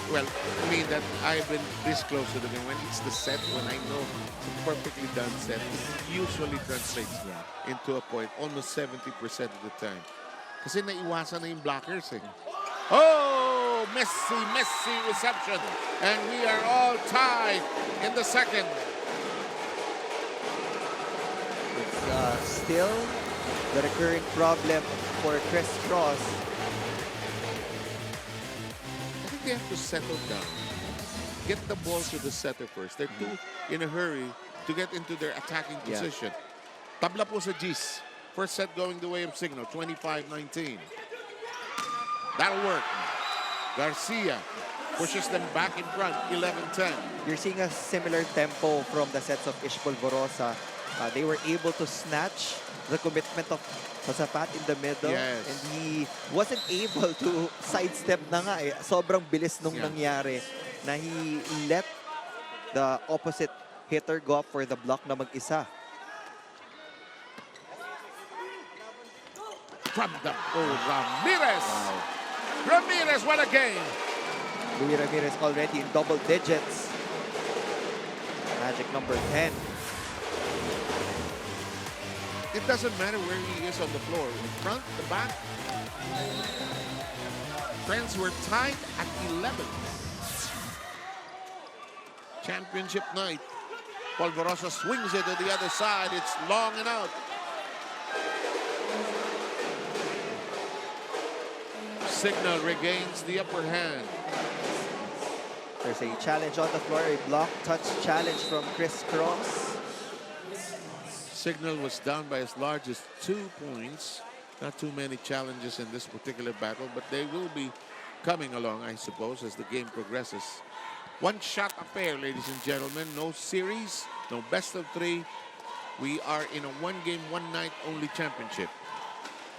well, I mean that I've been this close to the game. When it's the set, when I know it's a perfectly done set, it usually translates into a point almost 70% of the time. Kasi naiwasan na yung blockers eh. Oh, messy reception. And we are all tied in the second. It's still the recurring problem for CRISS. I think they have to settle down. Get the ball to the setter first. They're too in a hurry to get into their attacking position. Tabla po sa G's. First set going the way of Signal, 25-19. That'll work. Garcia pushes them back in front, 11-10. You're seeing a similar tempo from the sets of Polvorosa. They were able to snatch the commitment of Sapat in the middle. Yes. And he wasn't able to sidestep na nga eh. Sobrang bilis nung nangyari na he let the opposite hitter go up for the block na mag-isa. From the Ramirez. Wow. Ramirez, what a game. Louis Ramirez already in double digits. Magic number 10. It doesn't matter where he is on the floor. In front, the back. Friends were tied at 11. Championship night. Polvorosa swings it to the other side. It's long and out. Signal regains the upper hand. There's a challenge on the floor, a block touch challenge from CRISS. Signal was down by as large as 2 points. Not too many challenges in this particular battle, but they will be coming along, I suppose, as the game progresses. One shot affair, ladies and gentlemen. No series, no best of 3. We are in a one-game, one-night only championship.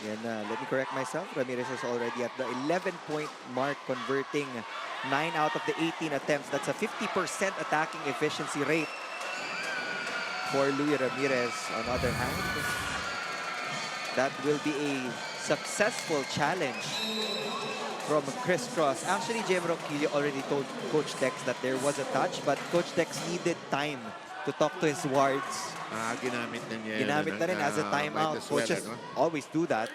And let me correct myself. Ramirez is already at the 11-point mark, converting 9 out of the 18 attempts. That's a 50% attacking efficiency rate for Louis Ramirez. On the other hand, that will be a successful challenge from CRISS. Actually, Jem Ronquillo already told Coach Dex that there was a touch, but Coach Dex needed time to talk to his wards. Ginamit na niya. Ginamit na rin as a timeout. Coaches always do that.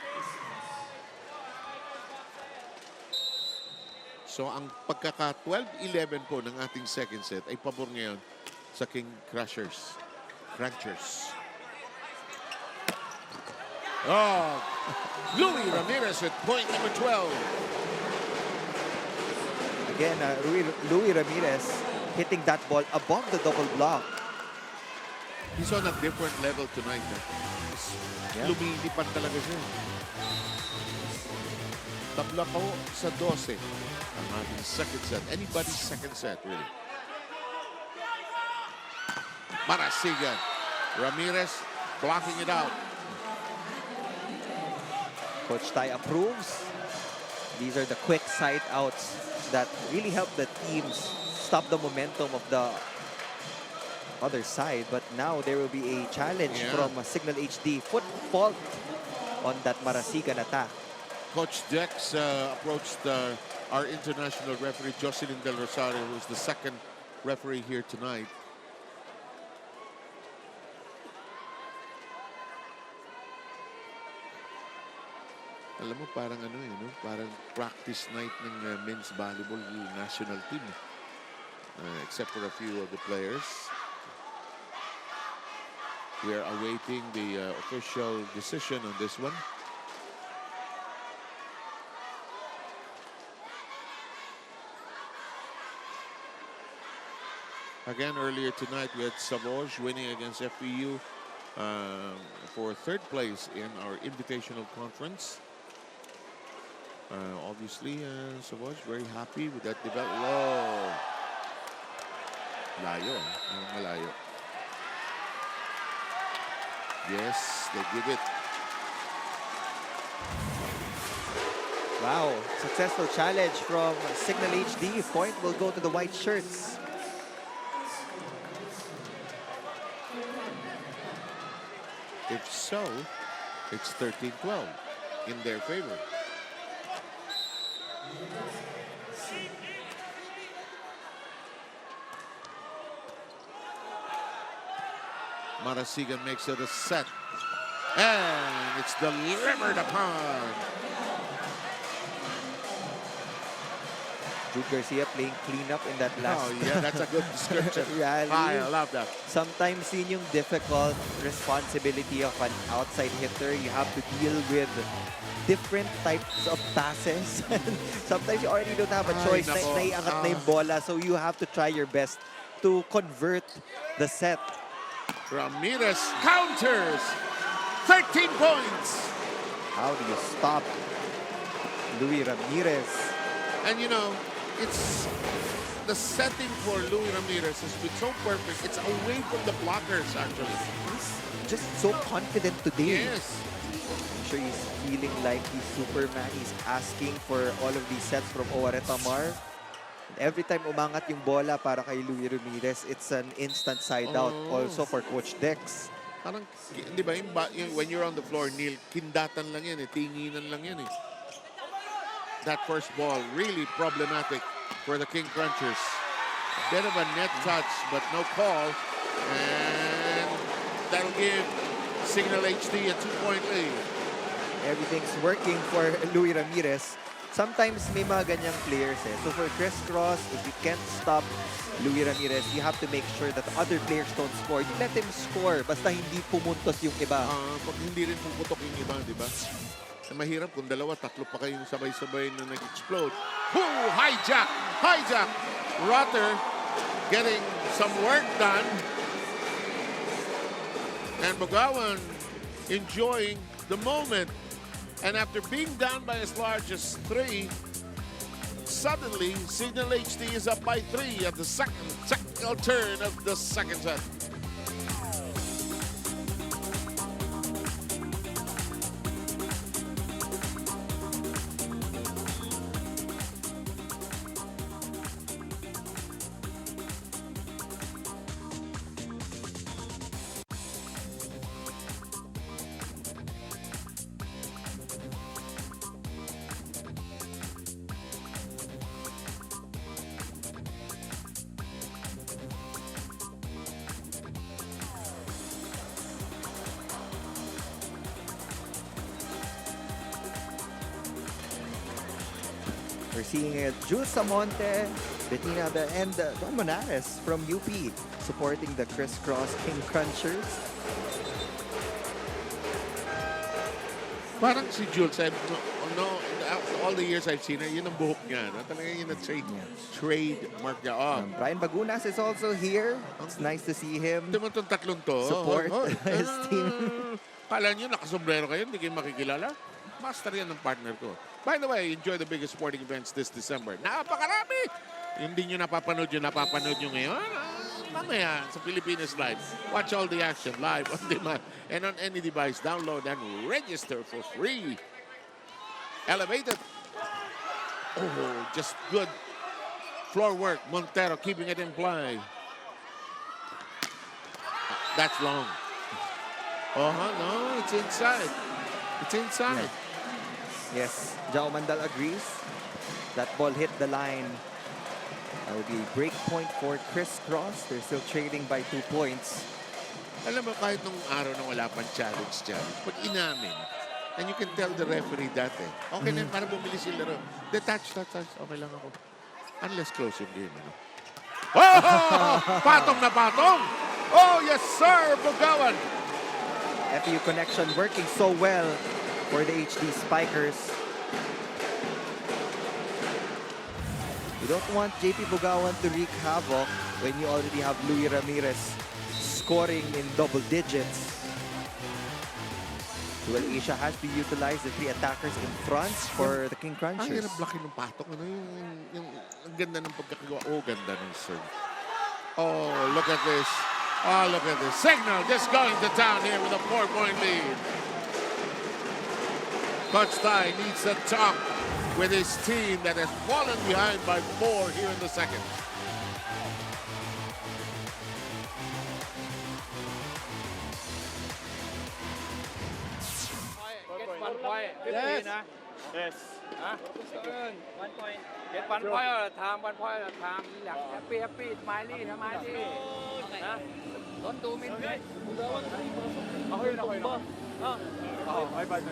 So ang pagkaka 12-11 po ng ating second set ay pabor ngayon sa King Crunchers. Oh, Louis Ramirez with point number 12. Again, Louis Ramirez hitting that ball above the double block. He's on a different level tonight. Lumilipad talaga siya. Tabla ko sa 12. Ang ating second set. Anybody's second set, really. Marasigan. Ramirez blocking it out. Coach Tai approves. These are the quick side outs that really help the teams stop the momentum of the other side. But now there will be a challenge from Signal HD. Foot fault on that Marasigan attack. Coach Dex approached our international referee, Jocelyn Del Rosario, who's the second referee here tonight. Alam mo, parang ano eh, no? Parang practice night ng men's volleyball national team. Except for a few of the players. We are awaiting the official decision on this one. Again, earlier tonight, we had Savoj winning against FPU for third place in our Invitational Conference. Obviously, Savoj very happy with that development. Whoa! Layo, malayo. Yes, they give it. Wow, successful challenge from Signal HD. Point will go to the white shirts. If so, it's 13-12 in their favor. Marasigan makes it a set. And it's delivered upon. Jude Garcia playing cleanup in that last. Oh, yeah, that's a good description. rally. I love that. Sometimes yun yung difficult responsibility of an outside hitter. You have to deal with different types of passes. Sometimes you already don't have a choice. Naiangat na yung bola, so you have to try your best to convert the set. Ramirez counters. 13 points. How do you stop Louis Ramirez? And you know, it's the setting for Louis Ramirez has been so perfect. It's away from the blockers, actually. He's just so confident today. Yes. I'm sure he's feeling like he's Superman. He's asking for all of these sets from Oareta Mar. Every time umangat yung bola para kay Louis Ramirez, it's an instant side out also for Coach Dex. Parang, di ba, when you're on the floor, Neil, kindatan lang yan eh, tinginan lang yan eh. That first ball, really problematic for the King Crunchers. A bit of a net touch, but no call. And that'll give Signal HD a 2-point lead. Everything's working for Louis Ramirez. Sometimes may mga ganyang players eh. So for crisscross, if you can't stop Louis Ramirez, you have to make sure that other players don't score. You let him score, basta hindi pumuntos yung iba. Pag hindi rin pumutok yung iba, di ba? Mahirap kung dalawa, tatlo pa kayong sabay-sabay na nag-explode. Hijack! Hijack! Rotter getting some work done. And Bagawan enjoying the moment. And after being down by as large as 3, suddenly Signal HD is up by 3 at the second technical turn of the second set. We're seeing Jules Samonte, Bettina, and Don Monares from UP supporting the crisscross King Crunchers. Parang si Jules, all the years I've seen her, yun ang buhok niya. No? Talaga yun ang trademark niya. Brian Bagunas is also here. It's nice to see him. Ito mo itong tatlong to. Support his team. Kala nyo, nakasombrero kayo, hindi kayo makikilala. Master yan ng partner ko. By the way, enjoy the biggest sporting events this December. Napakarami! Hindi nyo napapanood nyo ngayon. Mamaya sa Pilipinas Live. Watch all the action live on demand and on any device. Download and register for free. Elevated. Oh, just good floor work. Montero keeping it in play. That's long. No, it's inside. It's inside. Yes, Jao Mandal agrees. That ball hit the line. That will be break point for CRISS. They're still trailing by 2 points. Alam mo, kahit nung araw na wala pang challenge, pag inamin, and you can tell the referee that okay na yun, para bumili sila rin. The touch. Okay lang ako. Unless close yung game, ano? Oh! Patong na patong! Oh, yes, sir, Bugawan! FU connection working so well for the HD Spikers. You don't want JP Bugawan to wreak havoc when you already have Louis Ramirez scoring in double digits. Well, Asia has to utilize the 3 attackers in front for the King Crunchers. Ang hirap blocking ng patong. Ano yung ang ganda ng pagkakagawa. Oh, ganda ng serve. Oh, look at this. Oh, look at this. Signal just going to town here with a 4-point lead. Coach Tai needs to talk with his team that has fallen behind by 4 here in the second. Get 1 point. 15 นะ Yes. ฮะ 1 point. Get 1 point at a time. 1 point at a time. Relax. Happy. Smiley. Huh? Don't do me. Ako yun. My bad.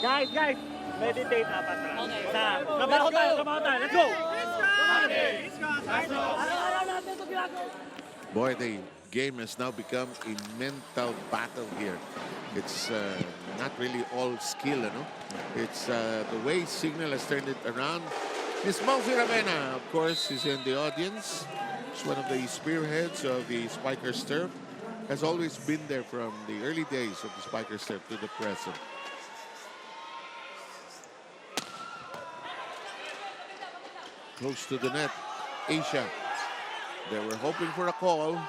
Guys. Meditate apat na. Okay. Trabaho tayo. Let's go! Boy, the game has now become a mental battle here. It's not really all skill, you know. It's the way Signal has turned it around. Miss Malfi Ravena, of course, is in the audience. She's one of the spearheads of the Spikers turf. Has always been there from the early days of the Spikers turf to the present. Close to the net, Asia. They were hoping for a call.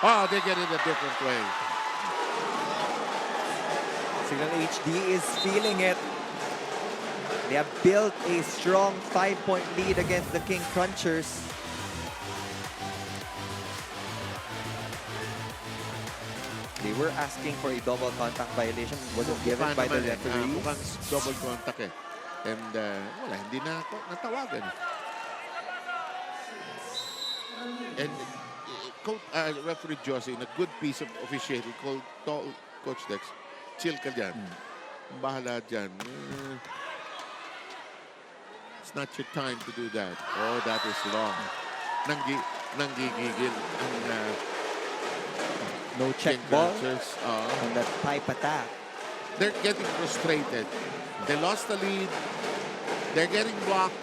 Oh, they get it a different way. Signal HD is feeling it. They have built a strong 5-point lead against the King Crunchers. They were asking for a double contact violation. It wasn't given by the referee. Mukhang double contact eh. And wala, hindi na natawagan. And referee Josie, in a good piece of officiating, called Coach Dex, chill ka dyan. Bahala dyan. It's not your time to do that. Oh, that is long. Nanggigigil. No check ball on that pipe attack. They're getting frustrated. They lost the lead. They're getting blocked.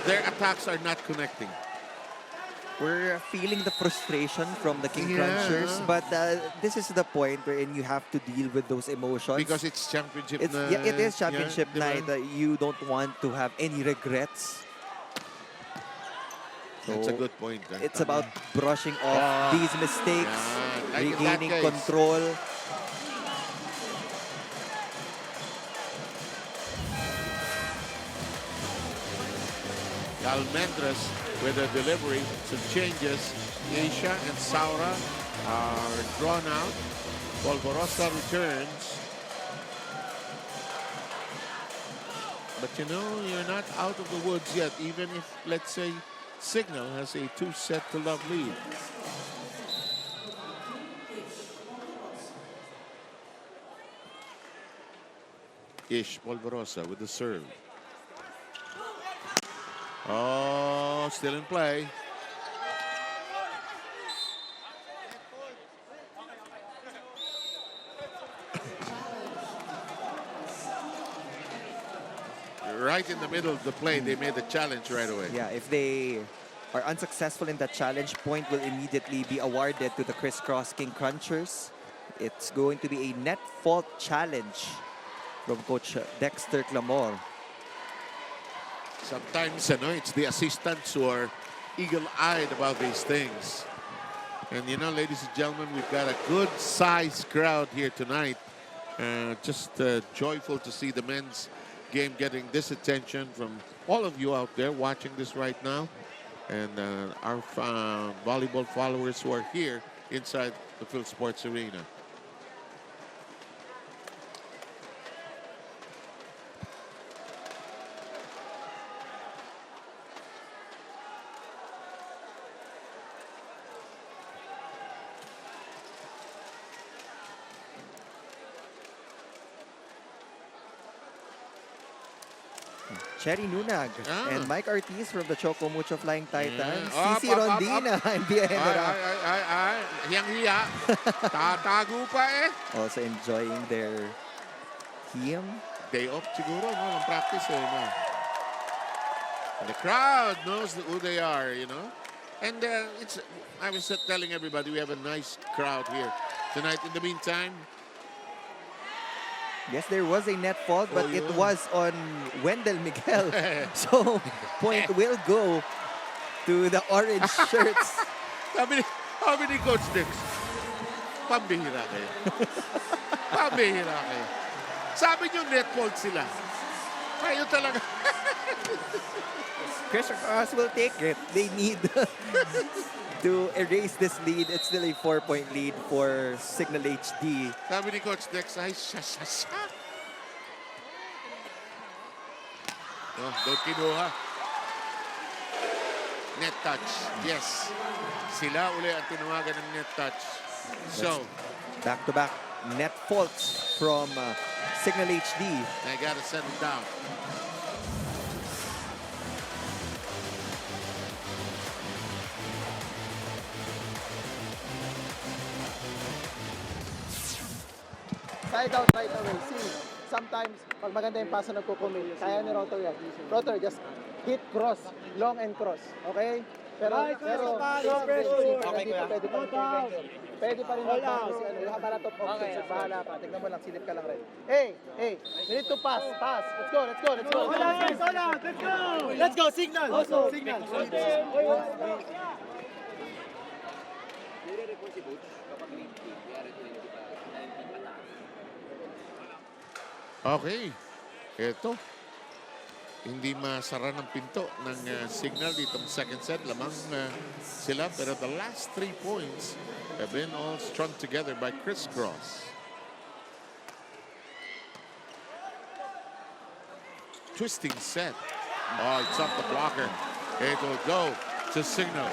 Their attacks are not connecting. We're feeling the frustration from the King Crunchers, but this is the point wherein you have to deal with those emotions. Because it's championship night. Yeah, it is championship night. You don't want to have any regrets. So that's a good point. It's about brushing off these mistakes, regaining control. Almendras with a delivery, some changes. Asia and Saura are drawn out. Polvorosa returns. But you know, you're not out of the woods yet, even if, let's say, Signal has a 2-set-to-love lead. Ish Polvorosa with the serve. Oh, still in play. Right in the middle of the play, they made the challenge right away. Yeah, if they are unsuccessful in that challenge, point will immediately be awarded to the Crisscross King Crunchers. It's going to be a net fault challenge from Coach Dexter Clamor. Sometimes, it's the assistants who are eagle-eyed about these things. And, ladies and gentlemen, we've got a good-sized crowd here tonight. Just joyful to see the men's game getting this attention from all of you out there watching this right now, and our volleyball followers who are here inside the Phil Sports Arena. Cherry Nunag and Mike Ortiz from the Choco Mucho Flying Titans. Up, Cici up, up, Rondina and Bia Hendra. Hiyang-hiya. Tatago pa eh. Also enjoying their team. Day off siguro, no? Ng practice eh, no? And the crowd knows who they are, you know? And I was telling everybody we have a nice crowd here tonight. In the meantime, yes, there was a net fault, but it was on Wendell Miguel. So, point will go to the orange shirts. Sabi ni Coach Dix, pambihira kayo. Pambihira kayo. Sabi niyo net fault sila. Kayo talaga. Chris will take it. They need to erase this lead. It's still a 4-point lead for Signal HD. Sabi ni Coach Dex, ay, siya. Oh, don't kinuha. Net touch. Yes. Sila uli ang tinawagan ng net touch. So, back-to-back net faults from Signal HD. They gotta settle down. Side out right away. See, sometimes, pag maganda yung paso nagkukumit, kaya ni Rotor yan. Rotor, just hit cross, long and cross. Okay? Pero pwede pa rin magpaso si ano. You have a lot of options. Bahala ka. Tignan mo lang, silip ka lang rin. Hey, we need to pass. Let's go. Let's go, Signal. Signal. Okay. Ito. Hindi masara ng pinto ng Signal ditong second set. Lamang sila. Pero the last 3 points have been all strung together by CRISS. Twisting set. Oh, it's off the blocker. It will go to Signal.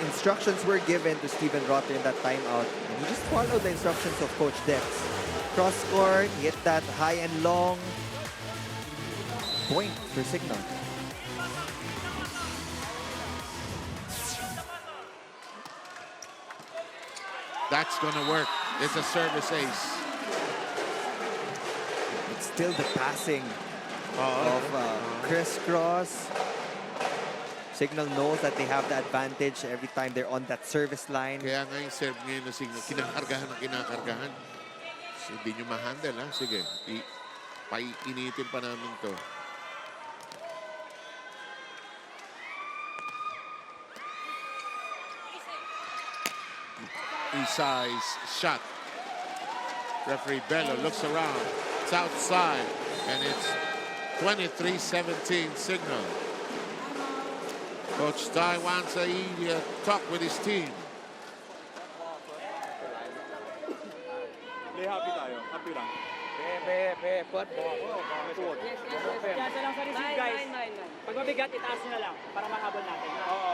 Instructions were given to Steven Rotter in that timeout. And he just followed the instructions of Coach Dex. Cross court, hit that high and long. Point for Signal. That's gonna work. It's a service ace. It's still the passing of CRISS. Signal knows that they have the advantage every time they're on that service line. Kaya nga yung serve ngayon na Signal, kinakargahan. Hindi nyo ma-handle, ha? Sige, painitin pa namin to. Isai's shot. Referee Bello looks around. It's outside, and it's 23-17 Signal. Coach Tai wants a talk with his team. Happy tayo. Happy lang. Put ball. Kaya lang sa receive, guys. Pag mabigat, itaas nyo na lang para mahabol natin. Oo.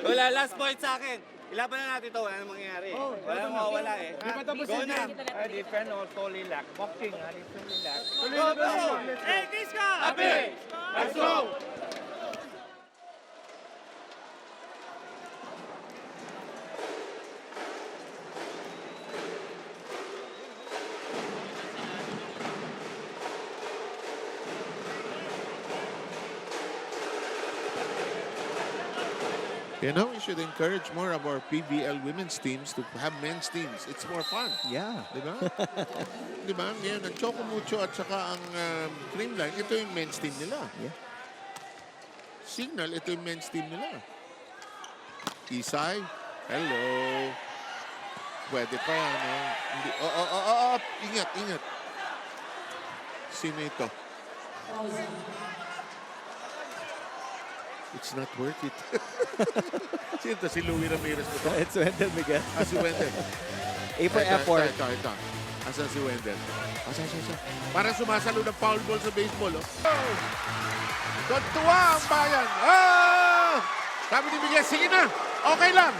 Wala, last point sa akin. Ilaban na natin ito. Wala nang mangyayari. Wala nang mawawala eh. Go na. Defend or solely lack. Boxing. Solely lack. Hey, Kiska! Happy! Let's go! You know, we should encourage more of our PBL women's teams to have men's teams. It's more fun. Yeah. Diba? Diba? Ngayon, ang Choco Mucho at saka ang Creamline, ito yung men's team nila. Yeah. Signal, ito yung men's team nila. Isai, hello. Pwede pa yan, no? Hindi. Ingat, ingat. Sino ito? It's not worth it. Sino ito? Si Louie Ramirez ito? It's Wendell Miguel. Si Wendell. A for effort. Ito. Asan si Wendell? Siya. Parang sumasalo ng foul ball sa baseball, oh. Tuntua ang bayan. Sabi ni Miguel, sige na. Okay lang.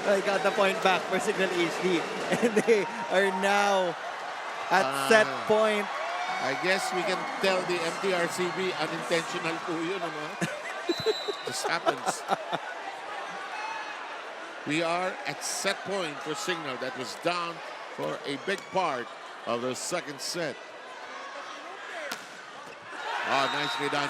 I got the point back for Signal HD. And they are now at set point. I guess we can tell the MTRCB unintentional po yun, ano? This happens. We are at set point for Signal that was down for a big part of the second set. Nicely done.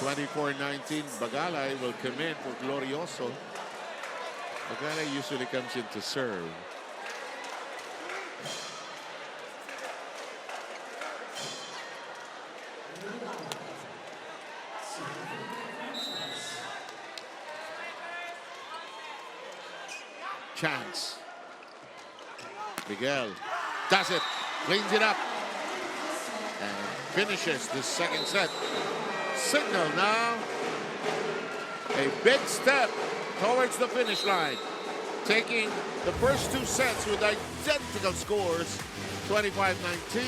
(24-19). Bagalay will come in for Glorioso. Bagalay usually comes in to serve. Chance. Miguel does it, cleans it up, and finishes the second set. Signal now a big step towards the finish line, taking the first two sets with identical scores, 25-19,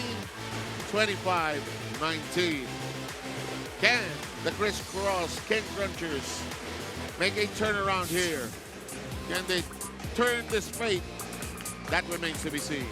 25-19. Can the crisscross King Crunchers make a turnaround here? Can they turn this fate? That remains to be seen.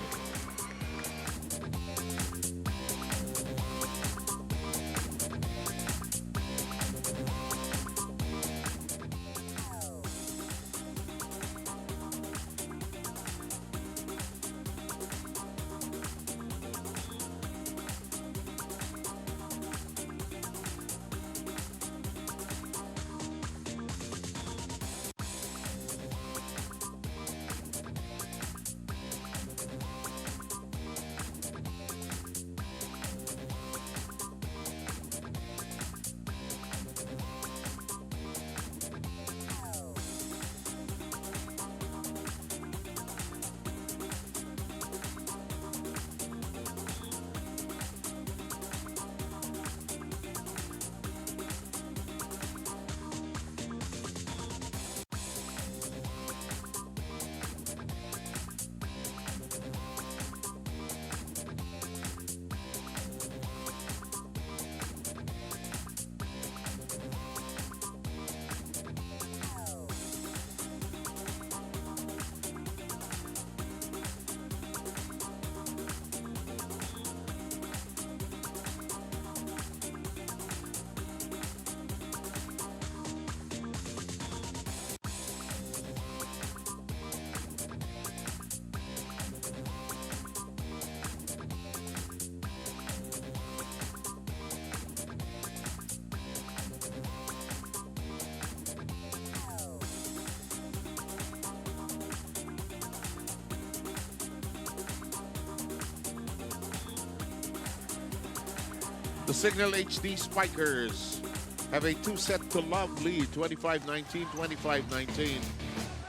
The Signal HD Spikers have a 2-set-to-love lead, 25-19, 25-19.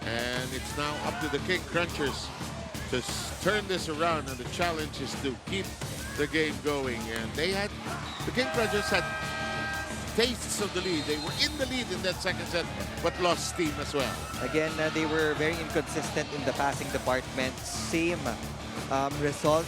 And it's now up to the King Crunchers to turn this around, and the challenge is to keep the game going. And the King Crunchers had tastes of the lead. They were in the lead in that second set, but lost steam as well. Again, they were very inconsistent in the passing department. Same result.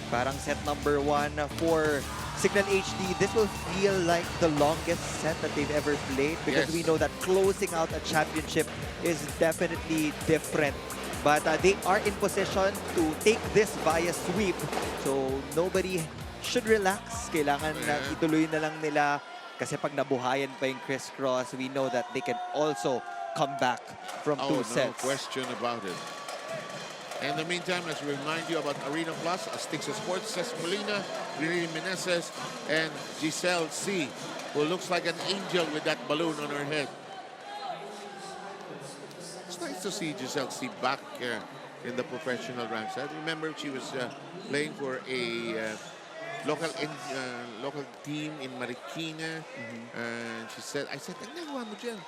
Parang set number 1 for Signal HD. This will feel like the longest set that they've ever played, because we know that closing out a championship is definitely different. But they are in position to take this via sweep. So nobody should relax. Kailangan ituloy na lang nila, kasi pag nabuhayan pa yung crisscross, we know that they can also come back from 2 sets. No question about it. In the meantime, let's remind you about Arena Plus, Astixa Sports, Cesc Molina, Lili Meneses, and Giselle C., who looks like an angel with that balloon on her head. to see Giselle C back in the professional ranks. I remember she was playing for a local team in Marikina. And she said, I said, ano nagawa mo dyan?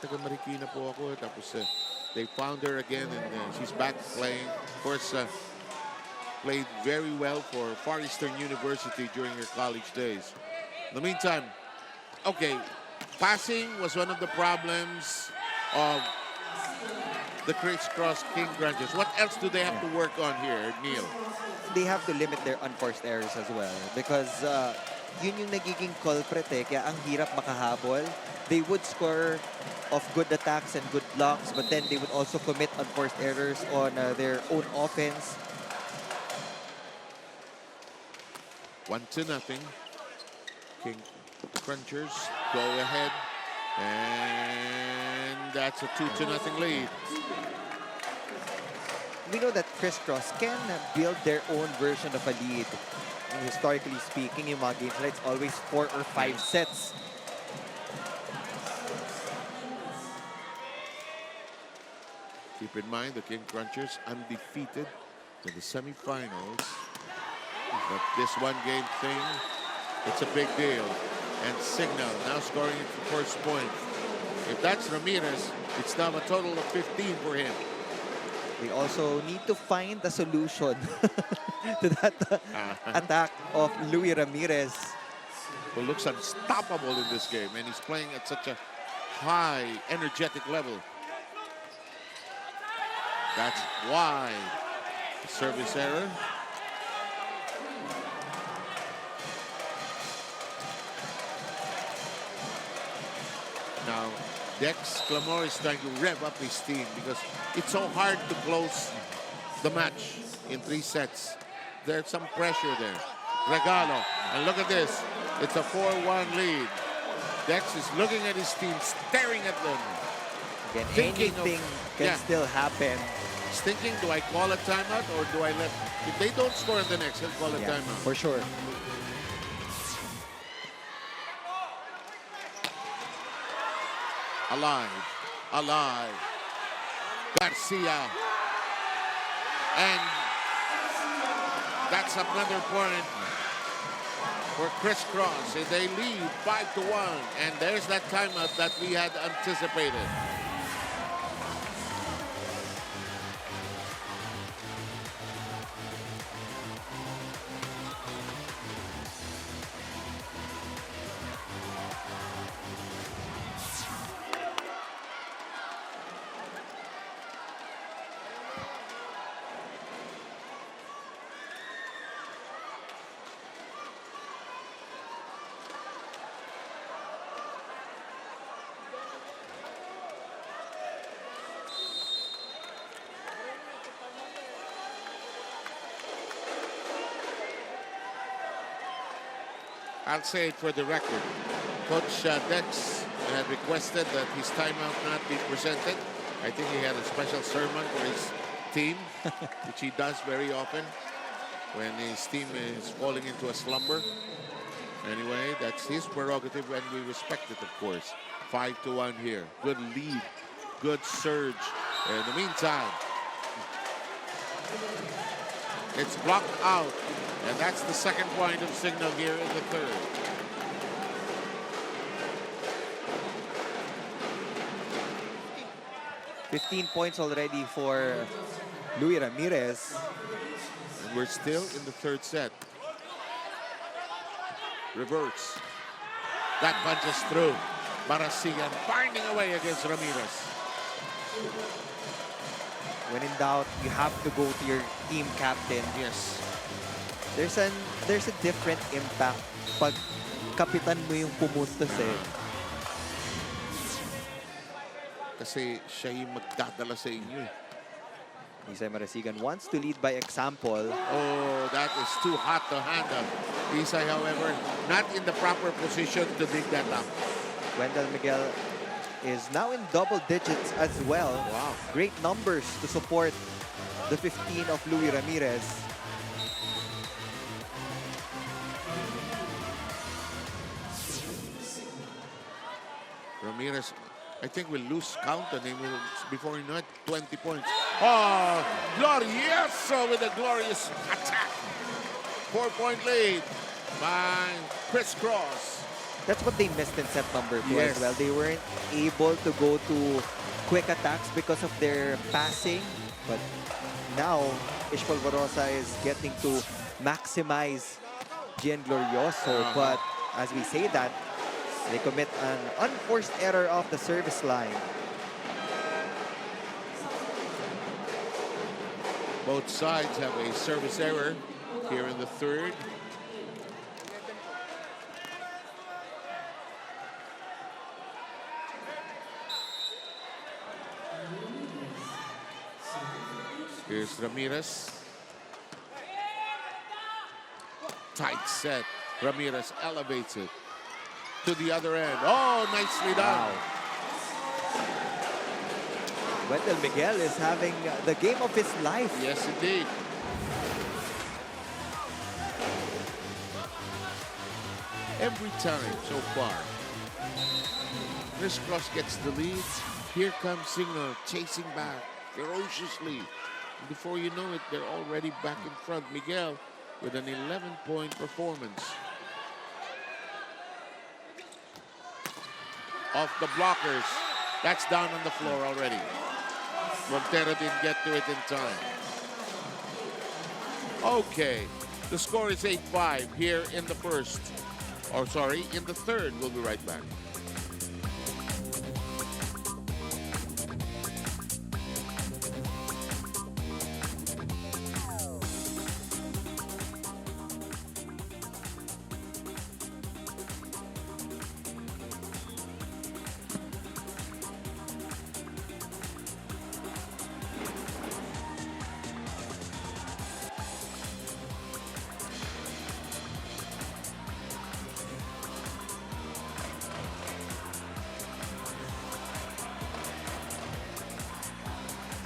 Taga Marikina po ako. Tapos they found her again and she's back playing. Of course, played very well for Far Eastern University during her college days. In the meantime, okay, passing was one of the problems of the crisscross King Grunges. What else do they have to work on here, Neil? They have to limit their unforced errors as well because yun yung nagiging culprit kaya ang hirap makahabol. They would score off good attacks and good blocks, but then they would also commit unforced errors on their own offense. 1-0. King Crunchers go ahead, and that's a 2-0 lead. We know that crisscross can build their own version of a lead. And historically speaking, in mga games, it's always 4 or 5 sets. Keep in mind, the King Crunchers undefeated in the semifinals. But this one-game thing, it's a big deal. And Signal now scoring the first point. If that's Ramirez, it's now a total of 15 for him. They also need to find a solution to that attack of Louis Ramirez. Who looks unstoppable in this game, and he's playing at such a high, energetic level. That's wide. Service error. Now, Dex Clamor is trying to rev up his team because it's so hard to close the match in 3 sets. There's some pressure there. Regalo, and look at this. It's a 4-1 lead. Dex is looking at his team, staring at them. Again, anything can still happen. He's thinking, do I call a timeout or do I let... If they don't score in the next, he'll call a timeout. For sure. Alive. Garcia. And that's another point for crisscross. They lead 5-1. And there's that timeout that we had anticipated. I'll say it for the record. Coach Dex had requested that his timeout not be presented. I think he had a special sermon for his team, which he does very often when his team is falling into a slumber. Anyway, that's his prerogative and we respect it, of course. 5-1 here. Good lead. Good surge. In the meantime, it's blocked out. And that's the second point of Signal here in the third. $15 points already for Louis Ramirez. And we're still in the third set. Reverse. That punches through. Barasigan finding a way against Ramirez. When in doubt, you have to go to your team captain. Yes. There's a different impact pag kapitan mo yung pumuntos Kasi siya yung magdadala sa inyo Isay Marasigan wants to lead by example. Oh, that is too hot to handle. Isay, however, not in the proper position to dig that up. Wendell Miguel is now in double digits as well. Wow. Great numbers to support the 15 of Louis Ramirez. Ramirez I think we'll lose count and then we'll, before you know it, 20 points. Oh, Glorioso with a glorious attack. 4-point lead by CRISS. That's what they missed in set number 2 Yes. as well. They weren't able to go to quick attacks because of their passing. But now, Ish Polvorosa is getting to maximize Gian Glorioso. But as we say that, they commit an unforced error off the service line. Both sides have a service error here in the third. Here's Ramirez. Tight set. Ramirez elevates it to the other end. Oh, nicely done. Wendell Miguel is having the game of his life. Yes, indeed. Every time so far, CRISS gets the lead. Here comes CIGNAL chasing back ferociously. Before you know it, they're already back in front. Miguel with an 11-point performance. Off the blockers. That's down on the floor already. Montero didn't get to it in time. Okay, the score is 8-5 here in the first. Or sorry, in the third. We'll be right back.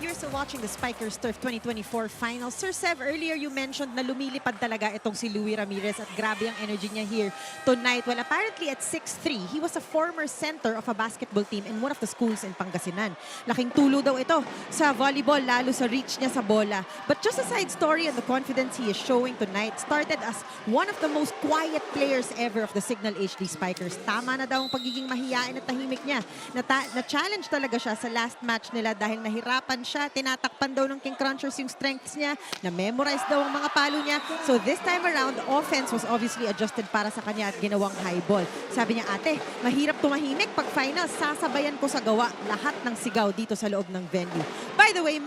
You're still watching the Spikers Turf 2024 Finals. Sir Sev, earlier you mentioned na lumilipad talaga itong si Louie Ramirez at grabe ang energy niya here tonight. Well, apparently at 6'3", he was a former center of a basketball team in one of the schools in Pangasinan. Laking tulo daw ito sa volleyball, lalo sa reach niya sa bola. But just a side story on the confidence he is showing tonight, started as one of the most quiet players ever of the CIGNAL HD Spikers. Tama na daw ang pagiging mahiyain at tahimik niya. Na-challenge talaga siya sa last match nila dahil nahirapan siya, tinatakpan daw ng King Crunchers yung strengths niya, na-memorize daw ang mga palo niya. So this time around, offense was obviously adjusted para sa kanya at ginawang high ball. Sabi niya, ate, mahirap tumahimik pag finals, sasabayan ko sa gawa lahat ng sigaw dito sa loob ng venue. By the way,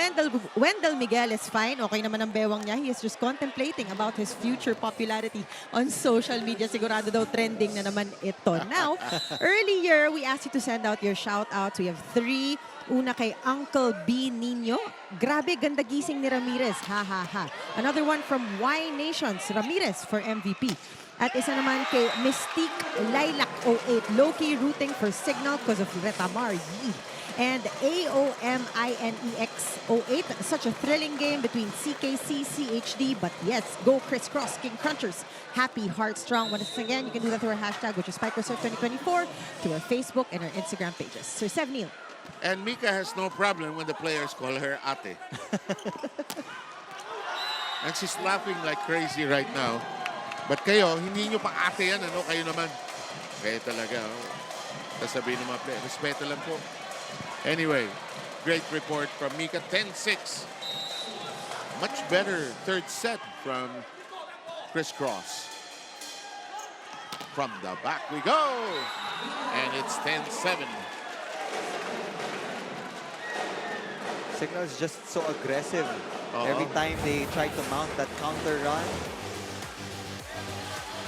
Wendell Miguel is fine. Okay naman ang bewang niya. He is just contemplating about his future popularity on social media. Sigurado daw trending na naman ito. Now, earlier, we asked you to send out your shout-outs. We have 3. Una kay Uncle B Nino. Grabe, ganda gising ni Ramirez. Ha, ha, ha. Another one from Y Nations. Ramirez for MVP. At isa naman kay Mystique Lilac 08. Low-key rooting for CIGNAL because of Retamar. Yee. And AOMINEX 08. Such a thrilling game between CKC, CHD. But yes, go CRISS, King Crunchers. Happy, heart strong. Once again, you can do that through our hashtag, which is SpikerSurf2024, to our Facebook and our Instagram pages. Sir Sev Neil. And Mika has no problem when the players call her ate. And she's laughing like crazy right now. But kayo, hindi nyo pa ate yan, ano? Kayo naman. Kaya talaga, oh. Sasabihin ng mga players, respeto lang po. Anyway, great report from Mika. 10-6. Much better third set from CRISS. From the back we go. And it's 10-7. CIGNAL is just so aggressive. Every time they try to mount that counter run.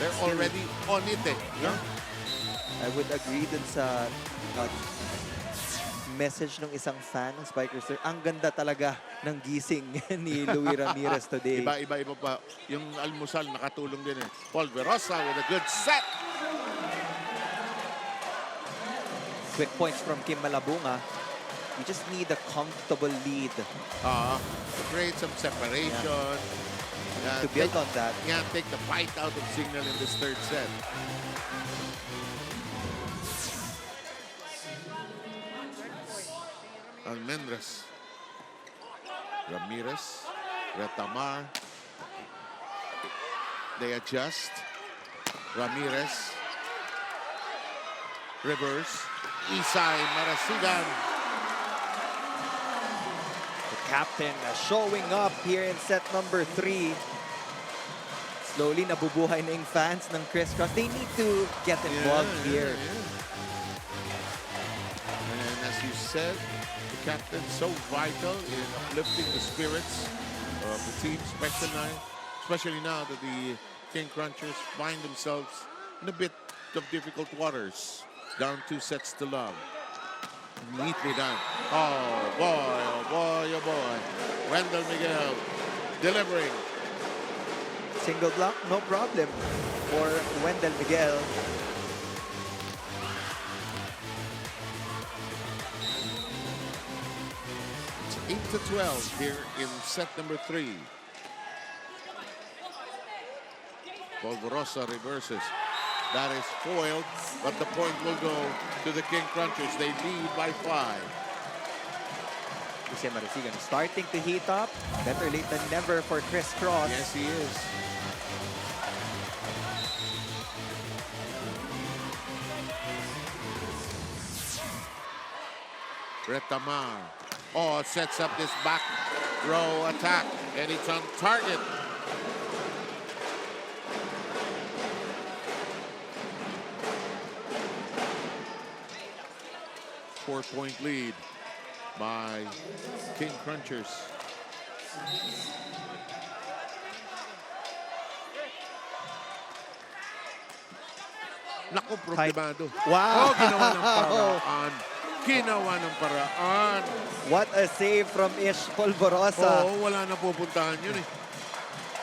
They're already on it, eh. Yeah. I would agree dun sa message ng isang fan ng Spikers. Ang ganda talaga ng gising ni Louie Ramirez today. Iba pa. Yung almusal nakatulong din, eh. Polvorosa with a good set. Quick points from Kim Malabunga. We just need a comfortable lead. To create some separation. To build on that. Yeah, take the fight out of CIGNAL in this third set. Almendras. Ramirez. Retamar. They adjust. Ramirez. Reverse. Isay Marasigan. The captain showing up here in set number 3. Slowly nabubuhay na yung fans ng CRISS. They need to get involved here. And as you said, the captain so vital in uplifting the spirits of the team, especially now that the King Crunchers find themselves in a bit of difficult waters. Down 2 sets to love. Neatly done. Oh boy, oh boy, oh boy. Wendell Miguel delivering. Single block, no problem for Wendell Miguel. It's 8-12 here in set number 3. Polvorosa reverses. That is foiled, but the point will go to the King Crunchers. They lead by 5. Isay Marasigan starting to heat up. Better late than never for CRISS. Yes, he is. Retamar. Oh, sets up this back row attack, and it's on target. Four-point lead by King Crunchers. Naku, problemado. Wow! Oh, ginawa ng paraan. Ginawa ng paraan. What a save from Ish Polvorosa. Oo, wala na pupuntahan yun eh.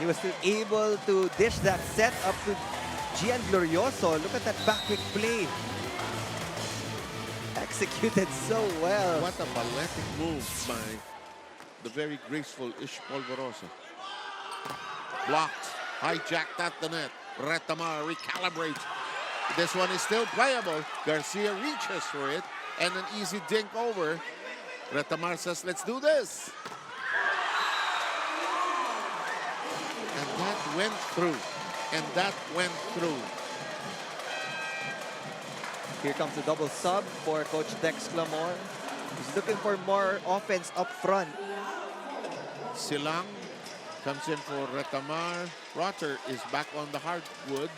He was still able to dish that set up to Gian Glorioso. Look at that back kick play. Executed so well. What a balletic move by the very graceful Ish Polvorosa. Blocked, hijacked at the net. Retamar recalibrates. This one is still playable. Garcia reaches for it, and an easy dink over. Retamar says, let's do this. And that went through. And that went through. Here comes the double sub for Coach Dex Clamor. He's looking for more offense up front. Silang comes in for Retamar. Rotter is back on the hardwood.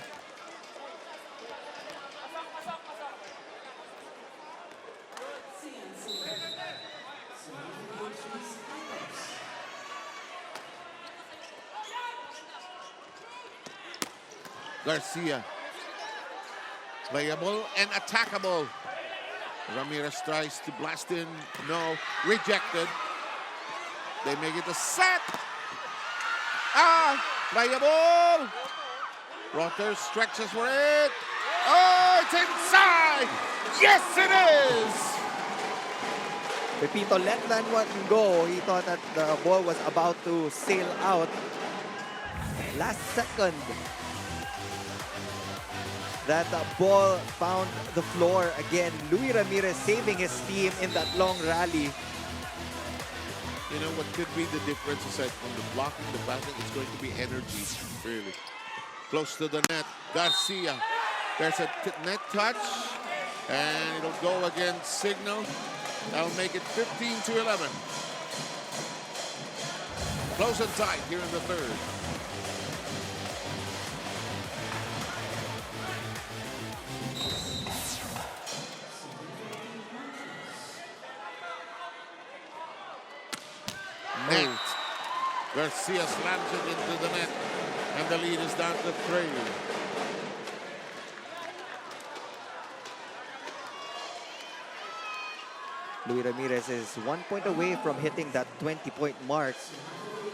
Garcia. Playable and attackable. Ramirez tries to blast in. No. Rejected. They make it a set. Playable. Rotter stretches for it. Oh, it's inside. Yes, it is. Pepito let that one go. He thought that the ball was about to sail out. Last second. That ball found the floor again. Luis Ramirez saving his team in that long rally. You know what could be the difference aside from the blocking, the passing? It's going to be energy, really. Close to the net. Garcia. There's a net touch. And it'll go against CIGNAL. That'll make it 15-11. Close and tight here in the third. Net. Garcia slams it into the net, and the lead is down to 3. Luis Ramirez is 1 point away from hitting that 20-point mark.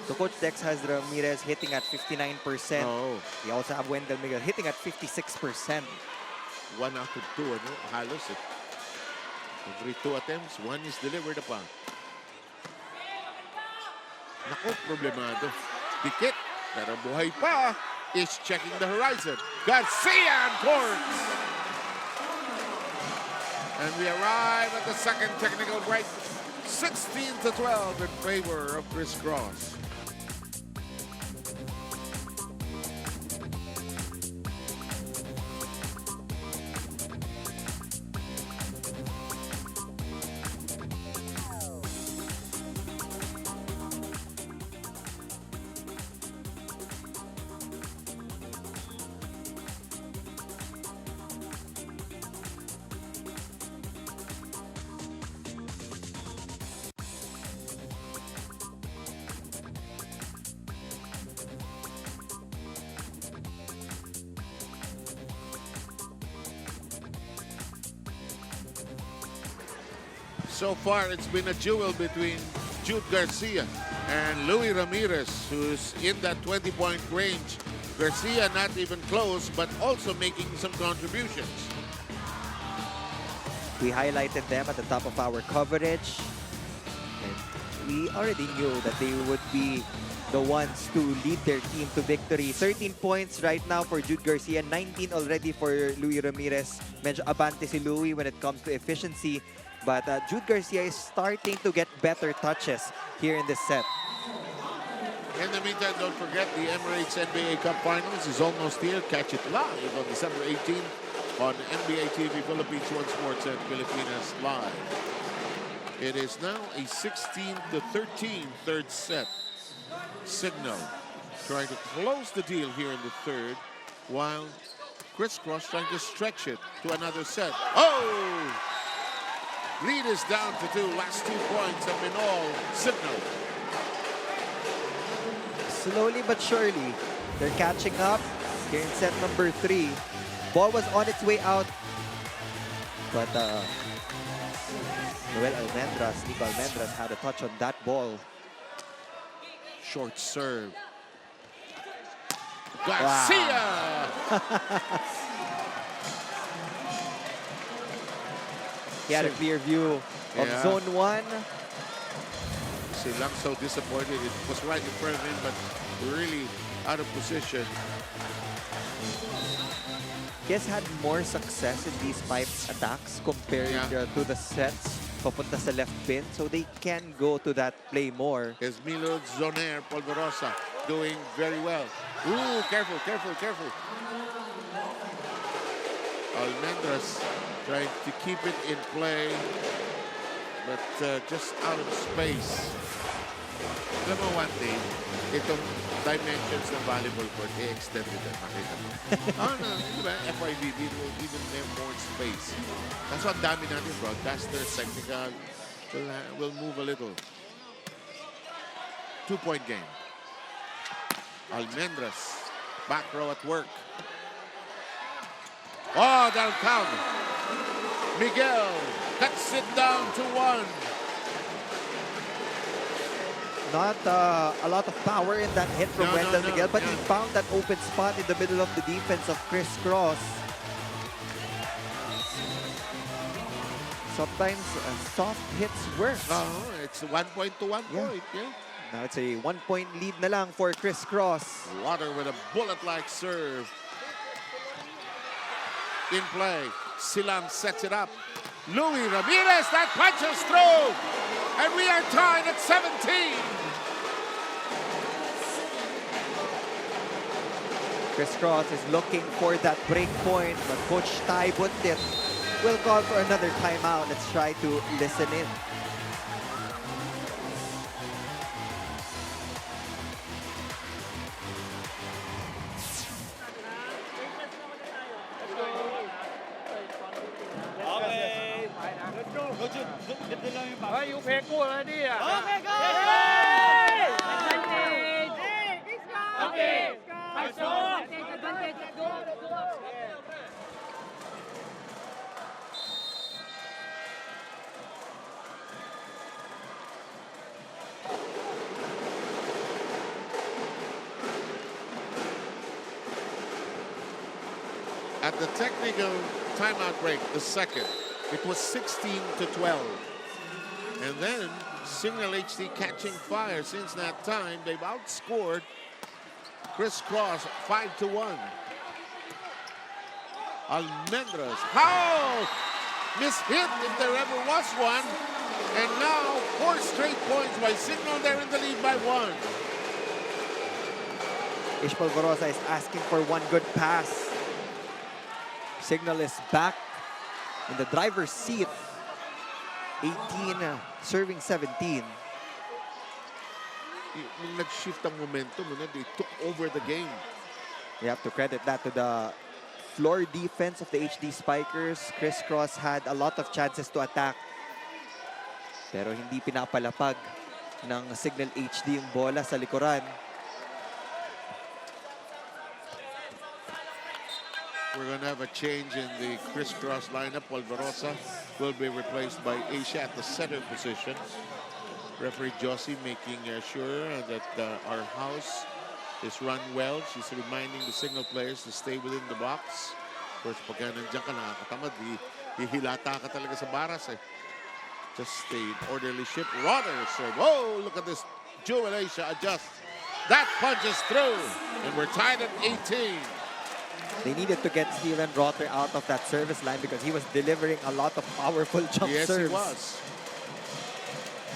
So Coach Dex has Ramirez hitting at 59%. Oh. We also have Wendell Miguel hitting at 56%. 1 out of 2, ano? Halos eh. Every 2 attempts, 1 is delivered upon. Naku, problemado. Dikit, pero buhay pa. Is checking the horizon. Garcia and courts. And we arrive at the second technical break. 16-12 in favor of Chris Cross. So far, it's been a duel between Jude Garcia and Louis Ramirez, who's in that 20-point range. Garcia not even close, but also making some contributions. We highlighted them at the top of our coverage. And we already knew that they would be the ones to lead their team to victory. 13 points right now for Jude Garcia, 19 already for Louis Ramirez. Medyo abante si Louis when it comes to efficiency. But Jude Garcia is starting to get better touches here in this set. In the meantime, don't forget the Emirates NBA Cup Finals is almost here. Catch it live on December 18th on NBA TV Philippines One Sports and Pilipinas Live. It is now a 16-13 third set. Signal trying to close the deal here in the third, while Chris Cross trying to stretch it to another set. Oh! Lead is down to 2. Last 2 points have been all Signal. Slowly but surely, they're catching up here in set number 3. Ball was on its way out, but Nico Almendras had a touch on that ball. Short serve. Garcia! Wow. He had a clear view of zone 1. Silang so disappointed. It was right in front of him, but really out of position. He has had more success in these pipe attacks compared to the sets papunta sa left pin, so they can go to that play more. Is Milo Zoner Polverosa doing very well. Ooh, careful, careful, careful. Almendras trying to keep it in play, but just out of space. Alam mo one thing, itong dimensions ng volleyball court, extended na makita mo. No, diba? FYVB will even have more space. That's what dami natin broadcasters, technical, will move a little. 2-point game. Almendras, back row at work. Oh, that'll count. Miguel cuts it down to 1. Not a lot of power in that hit from Wendell Miguel, but he found that open spot in the middle of the defense of Chris Cross. Sometimes soft hits work. It's 1 point to 1 point. Yeah. Now it's a 1-point lead na lang for Chris Cross. Water with a bullet-like serve. In play, Silang sets it up. Louis Ramirez, that punches through! And we are tied at 17! Chris Cross is looking for that break point, but Coach Ty Buntit will call for another timeout. Let's try to listen in. Hey, you pick one idea. Okay, go! Okay. At the technical timeout break, the second, it was 16-12. And then Signal HD catching fire. Since that time, they've outscored Chris Cross 5-1. Almendras, how? Mishit if there ever was one. And now, 4 straight points by Signal. They're in the lead by 1. Ish Polvorosa is asking for one good pass. Signal is back in the driver's seat. 18, serving 17. Yung nag-shift ang momentum, they took over the game. You have to credit that to the floor defense of the HD Spikers. CRISS had a lot of chances to attack. Pero hindi pinapalapag ng Signal HD yung bola sa likuran. We're going to have a change in the CRISS lineup. Polvorosa will be replaced by Asia at the center position. Referee Josie making sure that our house is run well. She's reminding the Signal players to stay within the box. Of course, pagka nandiyan ka, nakakatamad, hihilata ka talaga sa baras. Just stay in orderly ship. Rotter serve. Oh, look at this. Jewel Asia adjusts. That punches through. And we're tied at 18. They needed to get Steven Rotter out of that service line because he was delivering a lot of powerful jump serves. Yes, he was.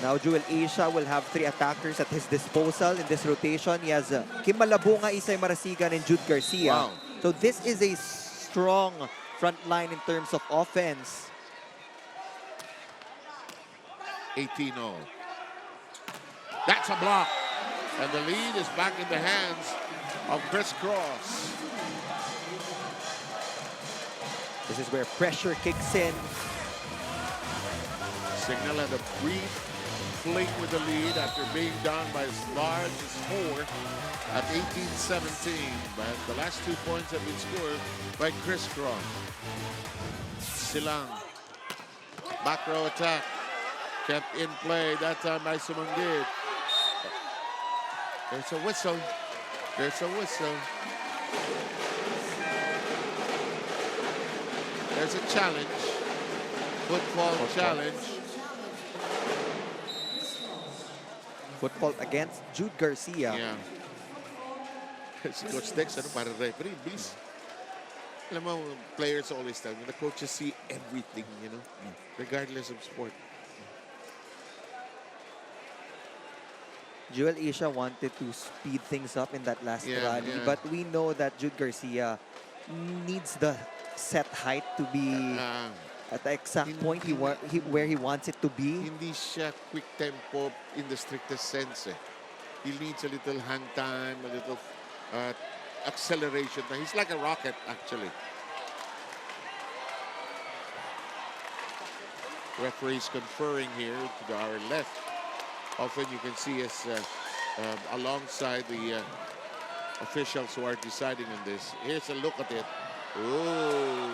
Now Jewel Asia will have 3 attackers at his disposal in this rotation. He has Kim Malabunga, Isay Marasigan, and Jude Garcia. Wow. So this is a strong front line in terms of offense. 18-0. That's a block. And the lead is back in the hands of CRISS. This is where pressure kicks in. Signal had a brief fling with the lead after being down by as large as 4 at 18-17. But the last 2 points have been scored by CRISS. Silang. Back row attack. Kept in play. That time by Sumangid. There's a whistle. There's a whistle. There's a challenge. Football challenge. Football against Jude Garcia. Yeah. Si Coach Dex, para referee, bilis. Alam mo, players always tell me, the coaches see everything, regardless of sport. Jewel Asia wanted to speed things up in that last rally, but we know that Jude Garcia needs the set height to be at the exact point where he wants it to be. Hindi siya quick tempo in the strictest sense. He needs a little hand time, a little acceleration. He's like a rocket, actually. Referees conferring here to our left. Often you can see us alongside the officials who are deciding on this. Here's a look at it. Ooh.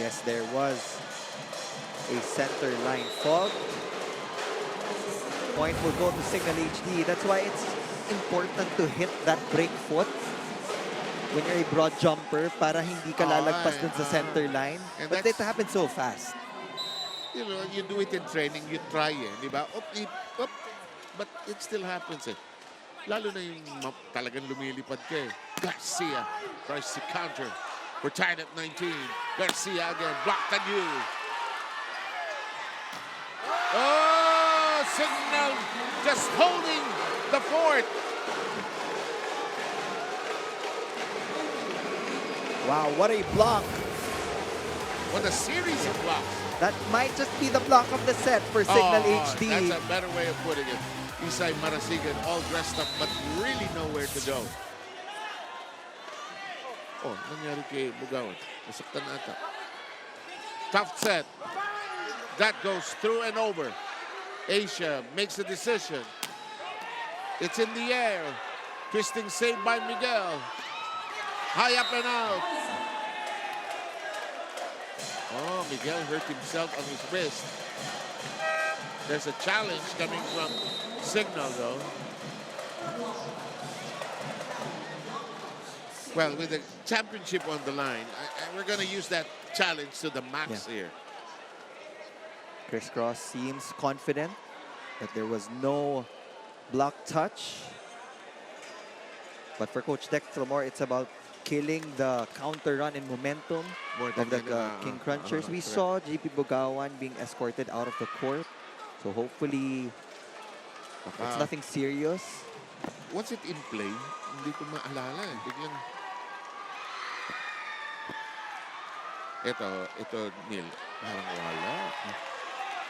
Yes, there was a center line fog. Point will go to Signal HD. That's why it's important to hit that break foot when you're a broad jumper para hindi ka lalagpas dun sa center line. But it happens so fast. You do it in training, you try di ba? But it still happens Lalo na yung talagang lumilipad ka Garcia tries to counter. We're tied at 19. Garcia again, blocked on you. Oh, Signal just holding the fort. Wow, what a block. What a series of blocks. That might just be the block of the set for Signal HD. That's a better way of putting it. Isay Marasigan all dressed up but really nowhere to go. Oh, nangyari kay Bugawan. Nasaktan ata. Tough set. That goes through and over. Asia makes a decision. It's in the air. Twisting save by Miguel. High up and out. Oh, Miguel hurt himself on his wrist. There's a challenge coming from Signal, though. Well, with the championship on the line, we're going to use that challenge to the max here. CRISS seems confident that there was no block touch. But for Coach Dex Clamor, it's about killing the counter run and momentum More of the than King Crunchers. We correct. saw JP Bugawan being escorted out of the court. So hopefully, it's nothing serious. What's it in play? Hindi ko maalala eh. Biglang... Ito, Neil. Parang wala.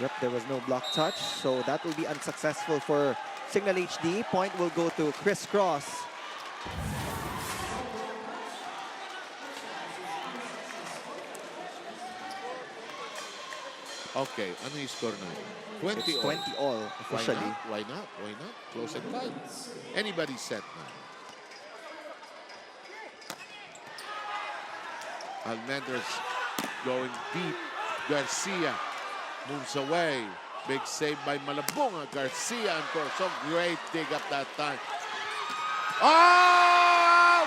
Yep, there was no block touch. So that will be unsuccessful for Signal HD. Point will go to CRISS. Okay, ano yung score na? 20 It's all. 20 all, officially. Why not? Why not? Close and tight. Anybody's set now. Almendras going deep. Garcia moves away. Big save by Malabunga. Garcia and Corso. Great dig up that time. Oh!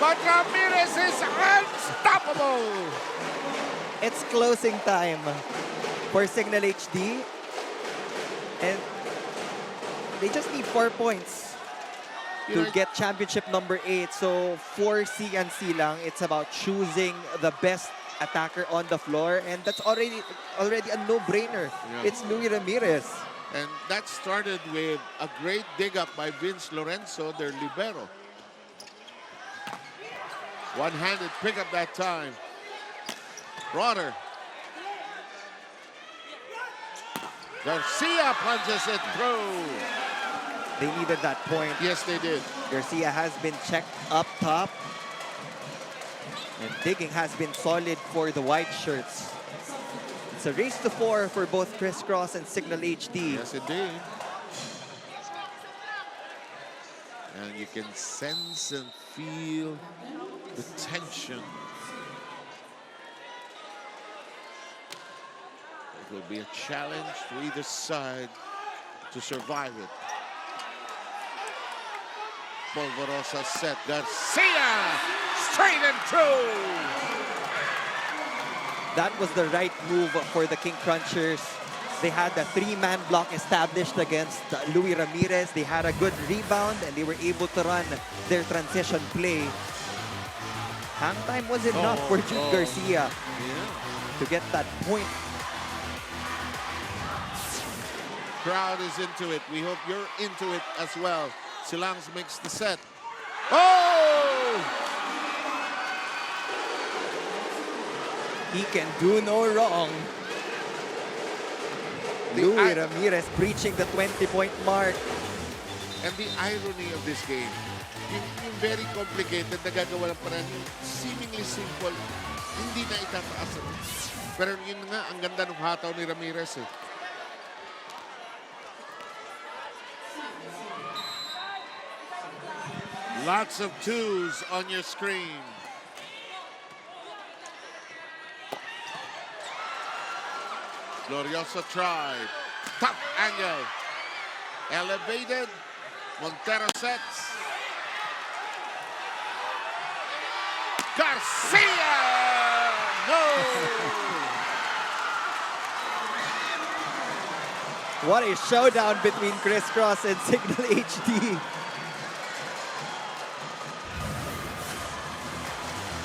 But Ramirez is unstoppable! It's closing time for Signal HD. And they just need 4 points to get championship number 8. So for CNC lang, it's about choosing the best attacker on the floor. And that's already a no-brainer. Yeah. It's Louis Ramirez. And that started with a great dig up by Vince Lorenzo, their libero. One-handed pickup that time. Broader. Garcia punches it through. They needed that point. Yes, they did. Garcia has been checked up top. And digging has been solid for the white shirts. It's a race to 4 for both CRISS and Signal HD. Yes, indeed. And you can sense and feel the tension. It will be a challenge to either side to survive it. Polvorosa set. Garcia! Straight and through! That was the right move for the King Crunchers. They had a 3-man block established against Louis Ramirez. They had a good rebound and they were able to run their transition play. Hang time was enough for Jude Garcia to get that point. Crowd is into it. We hope you're into it as well. Silangs makes the set. Oh! He can do no wrong. Louis Ramirez breaching the 20-point mark. And the irony of this game, yung very complicated na gagawa ng parang yung seemingly simple, hindi na itataas. Pero yun nga, ang ganda ng hataw ni Ramirez eh. Lots of twos on your screen. Glorioso tried. Top angle. Elevated. Montero sets. Garcia! No! What a showdown between CRISS and Signal HD.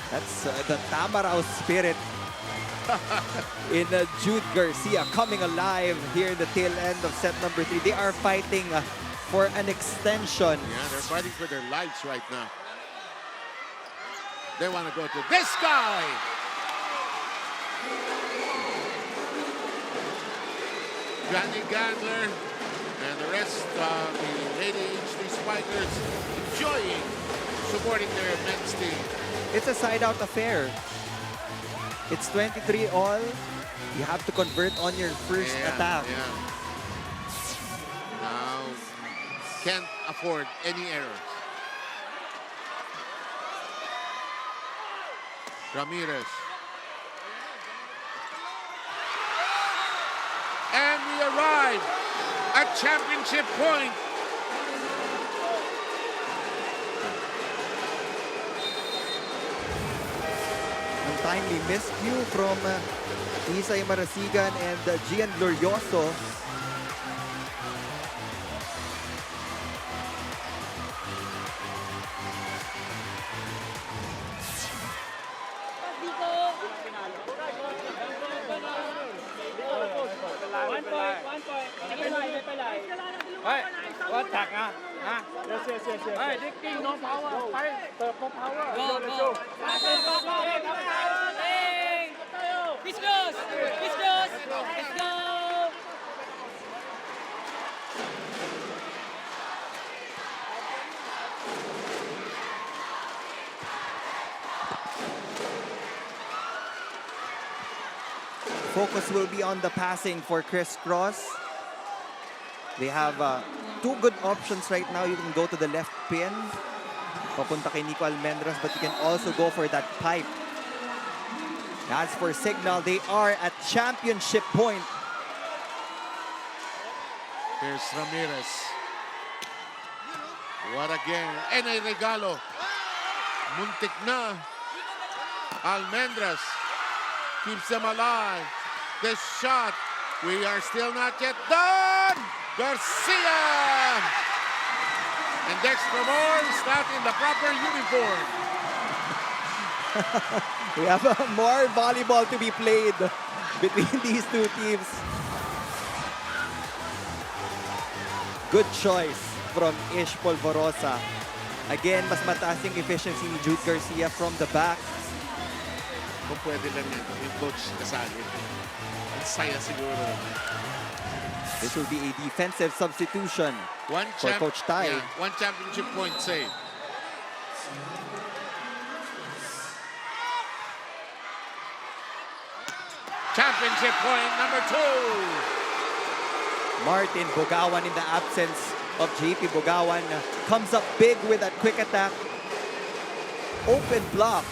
That's the Tamarao spirit in Jude Garcia coming alive here in the tail end of set number 3. They are fighting for an extension. Yeah, they're fighting for their lives right now. They want to go to this guy. Johnny Gandler and the rest of the Lady HD Spikers enjoying supporting their men's team. It's a side-out affair. It's 23 all. You have to convert on your first attack. Yeah. Now, can't afford any errors. Ramirez. And we arrive at championship point. Timely miscue from Isay Marasigan and Gian Glorioso. เป็นไร 1 point ไม่เป็นไรไม่เป็นไร เฮ้ยว่าจักนะฮะ Yes, yes, yes, yes. เฮ้ยดิกกิ้งโน้ตพาวเวอร์ไปเติมโน้ตพาวเวอร์ Let's go. Chris Cross! Chris Cross! Let's go! Focus will be on the passing for CRISS. They have two good options right now. You can go to the left pin, papunta kay Nico Almendras, but you can also go for that pipe. As for Signal, they are at championship point. Here's Ramirez. What a game. And a regalo. Muntik na. Almendras keeps them alive. The shot. We are still not yet done. Garcia. And Dexter Moore is not in the proper uniform. We have more volleyball to be played between these two teams. Good choice from Ish Polvorosa. Again, mas mataas yung efficiency ni Jude Garcia from the back. Kung pwede lang yan, yung coach kasali. Ang saya siguro. This will be a defensive substitution for Coach Tai. Yeah, one championship point save. Championship point number 2. Martin Bogawan, in the absence of JP Bogawan, comes up big with that quick attack. Open block.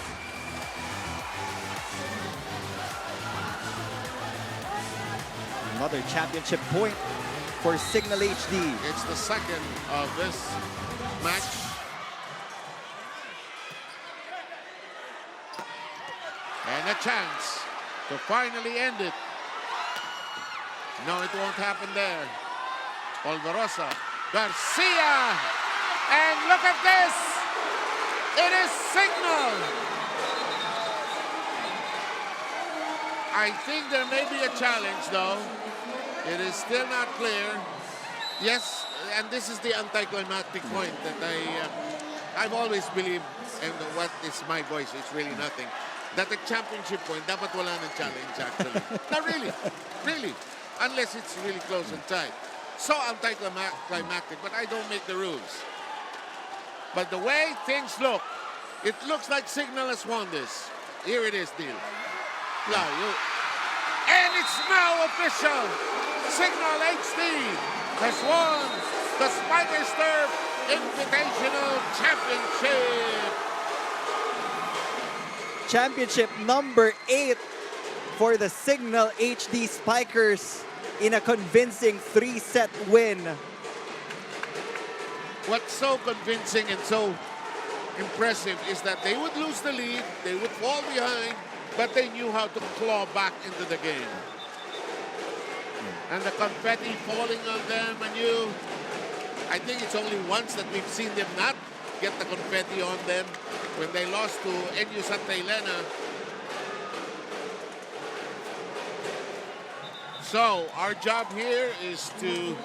Another championship point for Signal HD. It's the second of this match. And a chance to finally end it. No, it won't happen there. Polvorosa, Garcia, and look at this! It is Signal! I think there may be a challenge, though. It is still not clear. Yes, and this is the anticlimactic point that I've always believed, and what is my voice, it's really nothing, that the championship point, dapat wala ng challenge, actually. Not really, really, unless it's really close and tight. So anticlimactic, but I don't make the rules. But the way things look, it looks like Signal has won this. Here it is, Deal. And it's now official. Signal HD has won the Spikers Turf Invitational Championship. Championship number 8 for the Signal HD Spikers in a convincing 3-set win. What's so convincing and so impressive is that they would lose the lead, they would fall behind, but they knew how to claw back into the game. And the confetti falling on them, and I think it's only once that we've seen them not get the confetti on them when they lost to NU Santa Elena. So our job here is to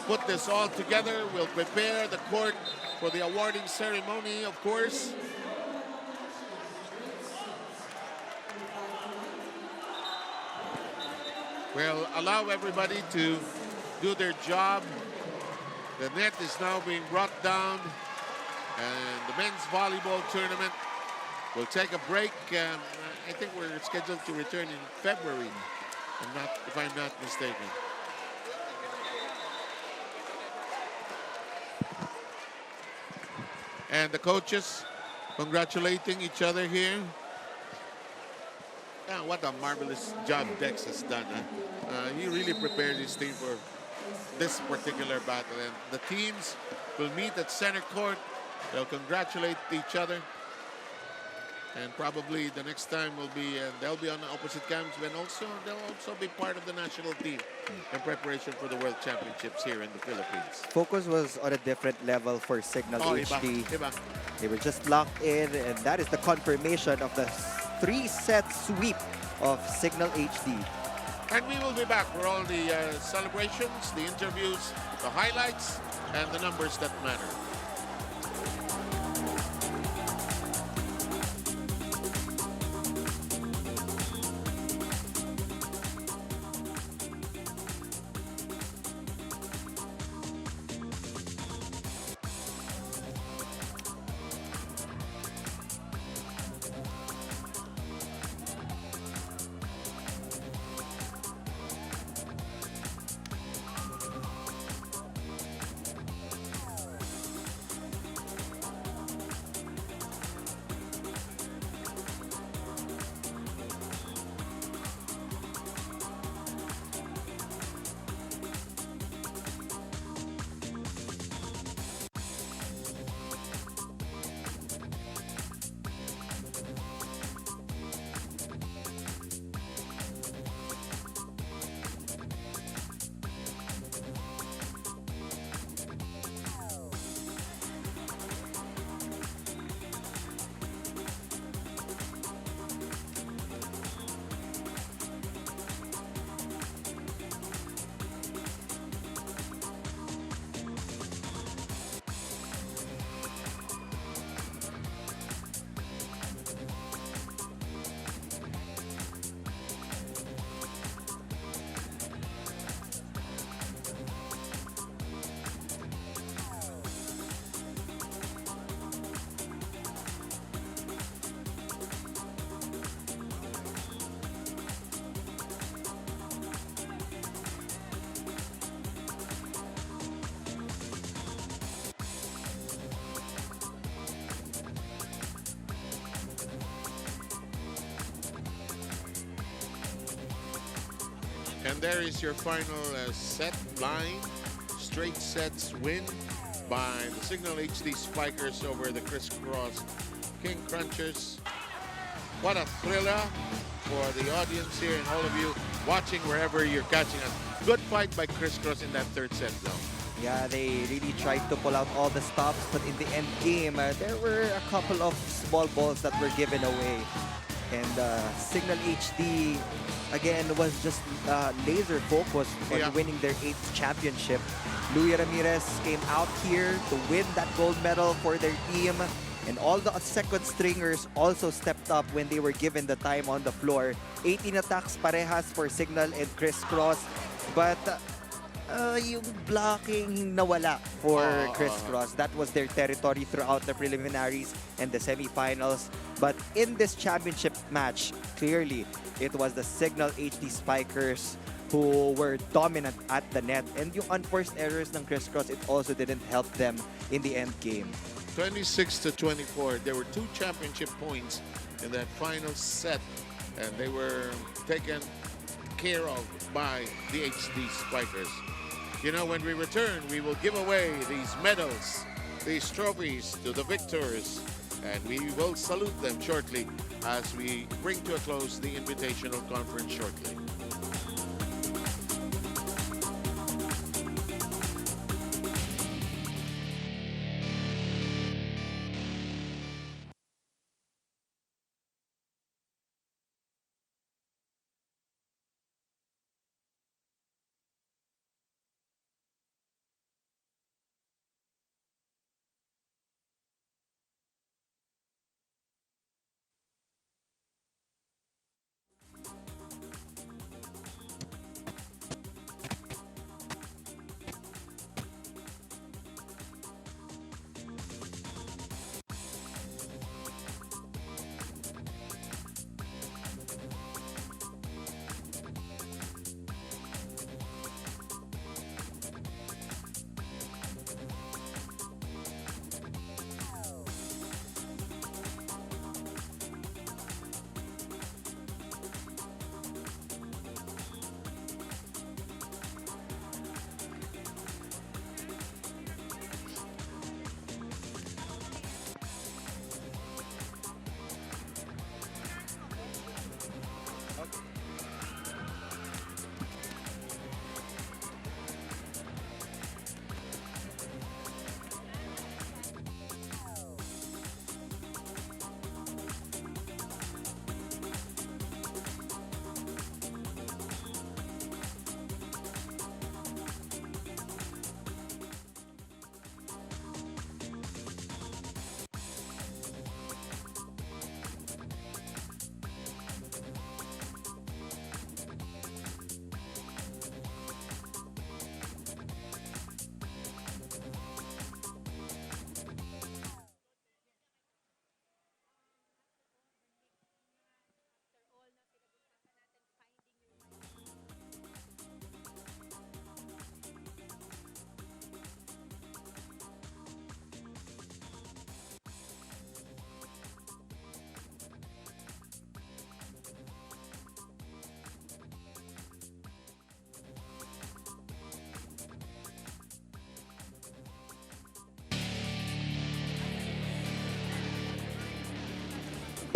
put this all together. We'll prepare the court for the awarding ceremony, of course. We'll allow everybody to do their job. The net is now being brought down, and the men's volleyball tournament will take a break. I think we're scheduled to return in February, if I'm not mistaken. And the coaches congratulating each other here. Yeah, what a marvelous job Dex has done. He really prepared his team for this particular battle. And the teams will meet at center court. They'll congratulate each other. And probably the next time will be, they'll be on the opposite camps, but they'll also be part of the national team in preparation for the World Championships here in the Philippines. Focus was on a different level for Signal HD. They were just locked in, and that is the confirmation of the 3-set sweep of Signal HD. And we will be back for all the celebrations, the interviews, the highlights, and the numbers that matter. And there is your final set line. Straight sets win by the Signal HD Spikers over the Crisscross King Crunchers. What a thriller for the audience here and all of you watching wherever you're catching us. Good fight by Crisscross in that third set, though. Yeah, they really tried to pull out all the stops, but in the end game, there were a couple of small balls that were given away. And Signal HD, again, was just laser focused on winning their 8th championship. Louis Ramirez came out here to win that gold medal for their team. And all the second stringers also stepped up when they were given the time on the floor. 18 attacks parehas for Signal and Crisscross. But yung blocking nawala for Crisscross. That was their territory throughout the preliminaries and the semifinals. But in this championship match, clearly, it was the Signal HD Spikers who were dominant at the net. And yung unforced errors ng Crisscross, it also didn't help them in the end game. 26-24. There were 2 championship points in that final set, and they were taken care of by the HD Spikers. You know, when we return, we will give away these medals, these trophies to the victors, and we will salute them shortly as we bring to a close the Invitational Conference shortly.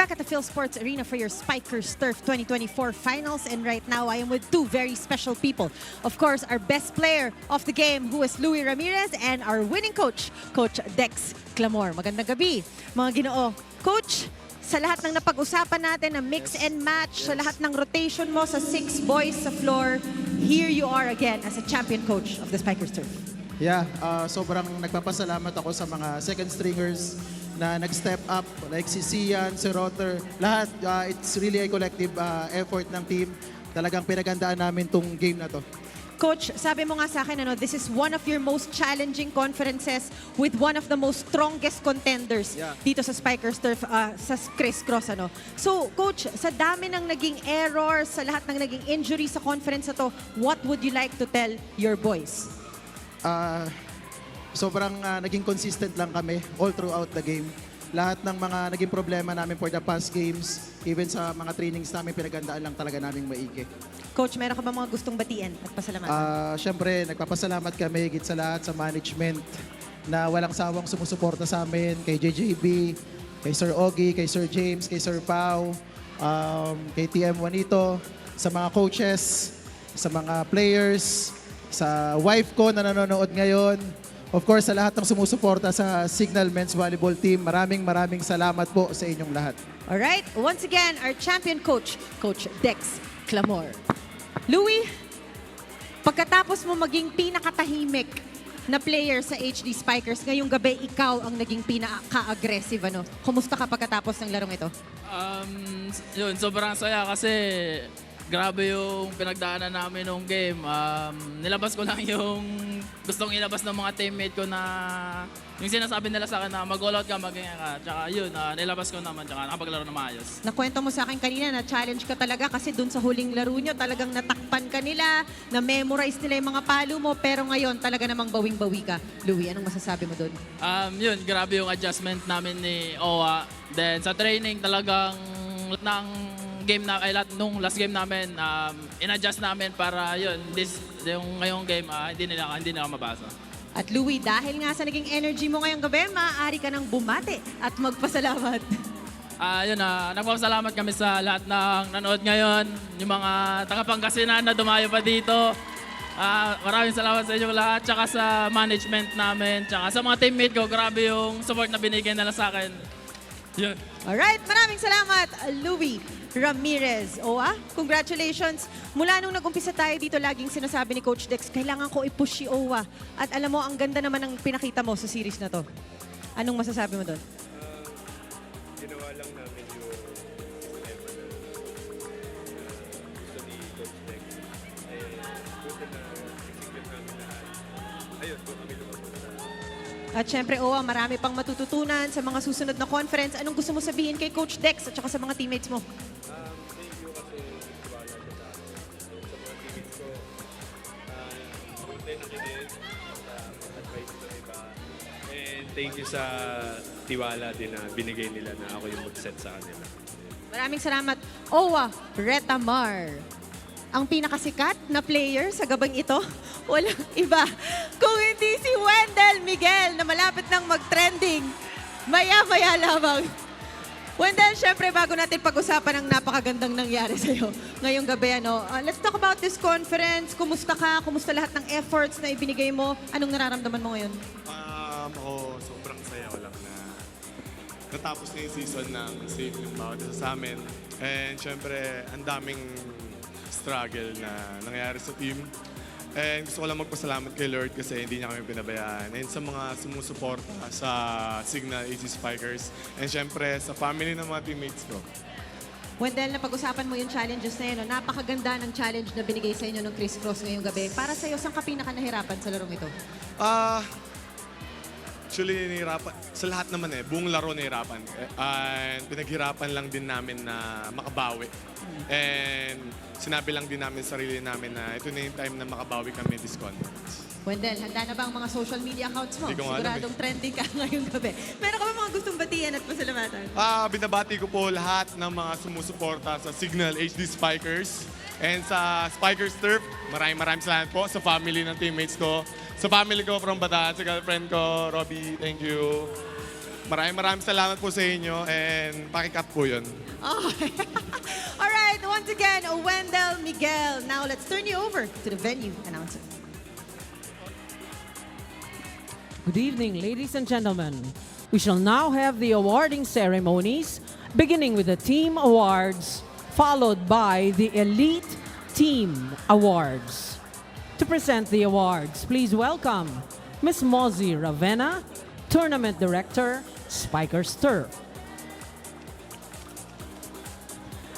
back at the Phil Sports Arena for your Spikers Turf 2024 finals, and right now I am with two very special people. Of course, our best player of the game, who is Louie Ramirez, and our winning coach, Coach Dex Clamor. Magandang gabi, mga Ginoo. Coach, sa lahat ng napag-usapan natin na mix and match, sa lahat ng rotation mo sa 6 boys sa floor, here you are again as a champion coach of the Spikers Turf. Yeah, sobrang nagpapasalamat ako sa mga second stringers na nag-step up, like si Sian, si Rotter, lahat. It's really a collective effort ng team. Talagang pinagandaan namin tong game na to. Coach, sabi mo nga sa akin, this is one of your most challenging conferences with one of the most strongest contenders dito sa Spikers Turf, sa CRISS. So, Coach, sa dami ng naging errors, sa lahat ng naging injury sa conference na to, what would you like to tell your boys? Sobrang naging consistent lang kami all throughout the game. Lahat ng mga naging problema namin for the past games, even sa mga trainings namin, pinagandaan lang talaga namin maigi. Coach, meron ka ba mga gustong batiin at pasalamatan? Siyempre, nagpapasalamat kami higit sa lahat sa management na walang sawang sumusuporta sa amin, kay JJB, kay Sir Ogie, kay Sir James, kay Sir Pau, kay TM Juanito, sa mga coaches, sa mga players, sa wife ko na nanonood ngayon. Of course, sa lahat ng sumusuporta sa CIGNAL Men's Volleyball Team, maraming salamat po sa inyong lahat. Alright, once again, our champion coach, Coach Dex Clamor. Louie, pagkatapos mo maging pinakatahimik na player sa HD Spikers, ngayong gabi ikaw ang naging pinaka-aggressive. Kumusta ka pagkatapos ng larong ito? Yun, sobrang saya kasi grabe yung pinagdaanan namin nung game. Nilabas ko lang yung gustong ilabas ng mga teammate ko na yung sinasabi nila sa akin na mag-all out ka, mag-ganyan ka. Tsaka yun, nilabas ko naman, tsaka nakapaglaro na maayos. Nakwento mo sa akin kanina na challenge ka talaga kasi dun sa huling laro nyo talagang natakpan ka nila, na-memorize nila yung mga palo mo, pero ngayon talaga namang bawing-bawi ka. Louie, anong masasabi mo dun? Yun, grabe yung adjustment namin ni Owa. Then sa training talagang nung last game namin, in-adjust namin para yun, yung ngayong game, hindi nila mabasa. At Louie, dahil nga sa naging energy mo ngayong gabi, maaari ka nang bumati at magpasalamat. Yun, nagpapasalamat kami sa lahat ng nanood ngayon, yung mga taga-Pangasinan na dumayo pa dito. Maraming salamat sa inyong lahat, tsaka sa management namin, tsaka sa mga teammate ko, grabe yung support na binigyan nila sa akin. Yun. Alright, maraming salamat, Louie Ramirez. Congratulations. Mula nung nag-umpisa tayo dito, laging sinasabi ni Coach Dex, kailangan ko i-push si Owa. At alam mo, ang ganda naman ng pinakita mo sa series na to. Anong masasabi mo doon? Ginawa lang namin yung sistema na gusto ni Coach Dex. Buti na execute namin lahat. Ayun, doon kami lumabas. At syempre, Owa, marami pang matututunan sa mga susunod na conference. Anong gusto mo sabihin kay Coach Dex at saka sa mga teammates mo? Thank you kasi nagtiwala siya sa mga teammates ko. Buti nakinig sa advice ng iba. And thank you sa tiwala din na binigay nila na ako yung mag-set sa kanila. Maraming salamat, Owa Retamar. Ang pinakasikat na player sa gabang ito, walang iba kung hindi si Wendell Miguel na malapit nang mag-trending. Maya-maya lamang. Wendell, syempre bago natin pag-usapan ang napakagandang nangyari sa'yo ngayong gabi, let's talk about this conference. Kumusta ka? Kumusta lahat ng efforts na ibinigay mo? Anong nararamdaman mo ngayon? Ako, sobrang saya ko lang na natapos na yung season ng safe ng bawat isa sa amin. And syempre, ang daming struggle na nangyari sa team. And gusto ko lang magpasalamat kay Lord kasi hindi niya kami pinabayaan. And sa mga sumusuporta sa CIGNAL HD Spikers. And syempre sa family ng mga teammates ko. Wendell, napag-usapan mo yung challenges na yun. Napakaganda ng challenge na binigay sa inyo ng CRISS ngayong gabi. Para sa'yo, saan ka pinaka-nahirapan sa larong ito? Actually, nahirapan. Sa lahat naman buong laro nahirapan. And pinaghirapan lang din namin na makabawi. And sinabi lang din namin sarili namin na ito na yung time na makabawi kami this conference. Wendell, handa na ba ang mga social media accounts mo? Hindi ko alam Siguradong trending ka ngayong gabi. Meron ka ba mga gustong batiyan at pasalamatan? Binabati ko po lahat ng mga sumusuporta sa CIGNAL HD Spikers and sa Spikers Turf. Maraming salamat po sa family ng teammates ko. Sa family ko from Bataan, sa girlfriend ko, Robbie, thank you. Maraming salamat po sa inyo and pakikat po yun. Oh. All right, once again, Wendell, Miguel. Now let's turn you over to the venue announcer. Good evening, ladies and gentlemen. We shall now have the awarding ceremonies, beginning with the team awards, followed by the elite team awards. To present the awards, please welcome Ms. Mozi Ravenna, Tournament Director, Spikers Turf.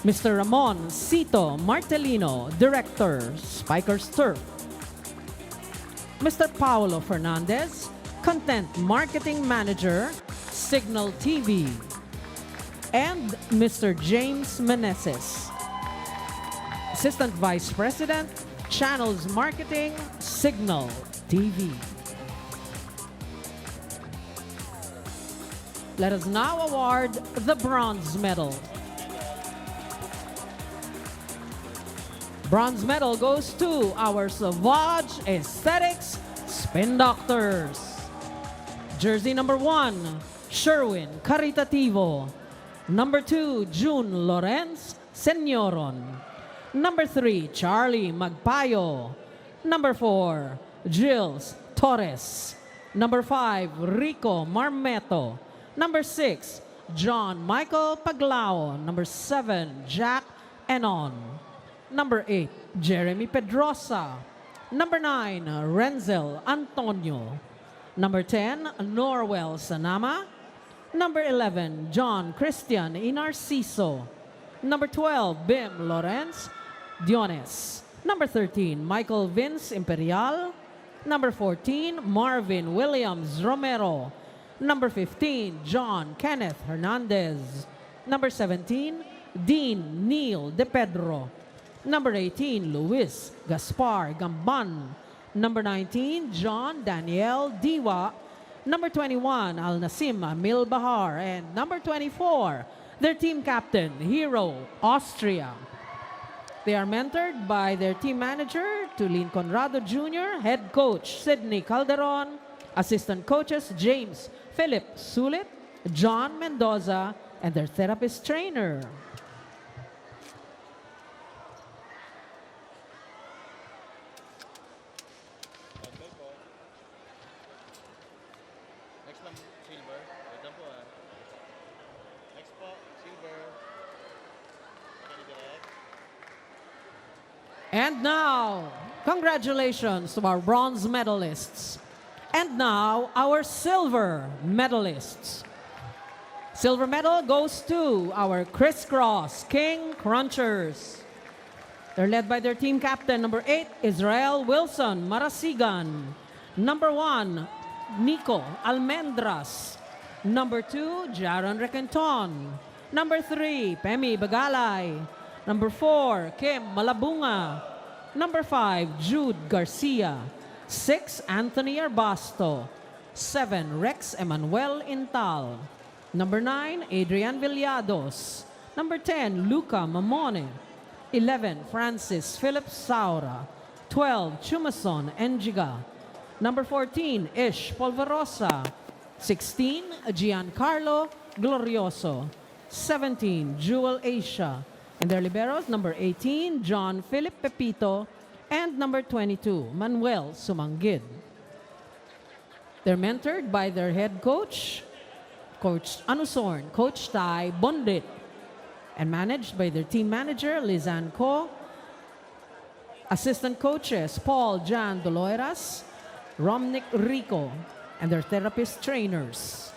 Mr. Ramon Cito Martelino, Director, Spikers Turf. Mr. Paulo Fernandez, Content Marketing Manager, Signal TV. And Mr. James Meneses, Assistant Vice President, Channels Marketing, Signal TV. Let us now award the bronze medal. Bronze medal goes to our Savage Aesthetics Spin Doctors. Jersey number 1, Sherwin Caritativo. Number 2, June Lorenz Senyoron. Number 3, Charlie Magpayo. Number 4, Jills Torres. Number 5, Rico Marmeto. Number 6, John Michael Paglao. Number 7, Jack Enon. Number 8, Jeremy Pedrosa. Number 9, Renzel Antonio. Number 10, Norwell Sanama. Number 11, John Christian Inarciso. Number 12, Bim Lawrence Diones. Number 13, Michael Vince Imperial. Number 14, Marvin Williams Romero. Number 15, John Kenneth Hernandez. Number 17, Dean Neil De Pedro. Number 18, Luis Gaspar Gamban. Number 19, John Daniel Diwa. Number 21, Al Nasim Amil Bahar. And number 24, their team captain, Hero Austria. They are mentored by their team manager, Tulin Conrado Jr., head coach, Sidney Calderon, assistant coaches, James Philip Sulit, John Mendoza, and their therapist trainer. And now, congratulations to our bronze medalists. And now, our silver medalists. Silver medal goes to our Crisscross King Crunchers. They're led by their team captain, number 8, Israel Wilson Marasigan. Number 1, Nico Almendras. Number 2, Jaron Requenton. Number 3, Pemi Bagalay. Number 4, Kim Malabunga. Number 5, Jude Garcia. 6, Anthony Arbasto. 7, Rex Emanuel Intal. Number 9, Adrian Villados. Number 10, Luca Mamone. 11, Francis Philip Saura. 12, Chumason Enjiga. Number 14, Ish Polverosa. 16, Giancarlo Glorioso. 17, Jewel Asia. And their liberos, number 18, John Philip Pepito, and number 22, Manuel Sumangid. They're mentored by their head coach, Coach Anusorn, Coach Tai Bondit, and managed by their team manager, Lizanne Ko, assistant coaches, Paul Jan Doloiras, Romnick Rico, and their therapist trainers.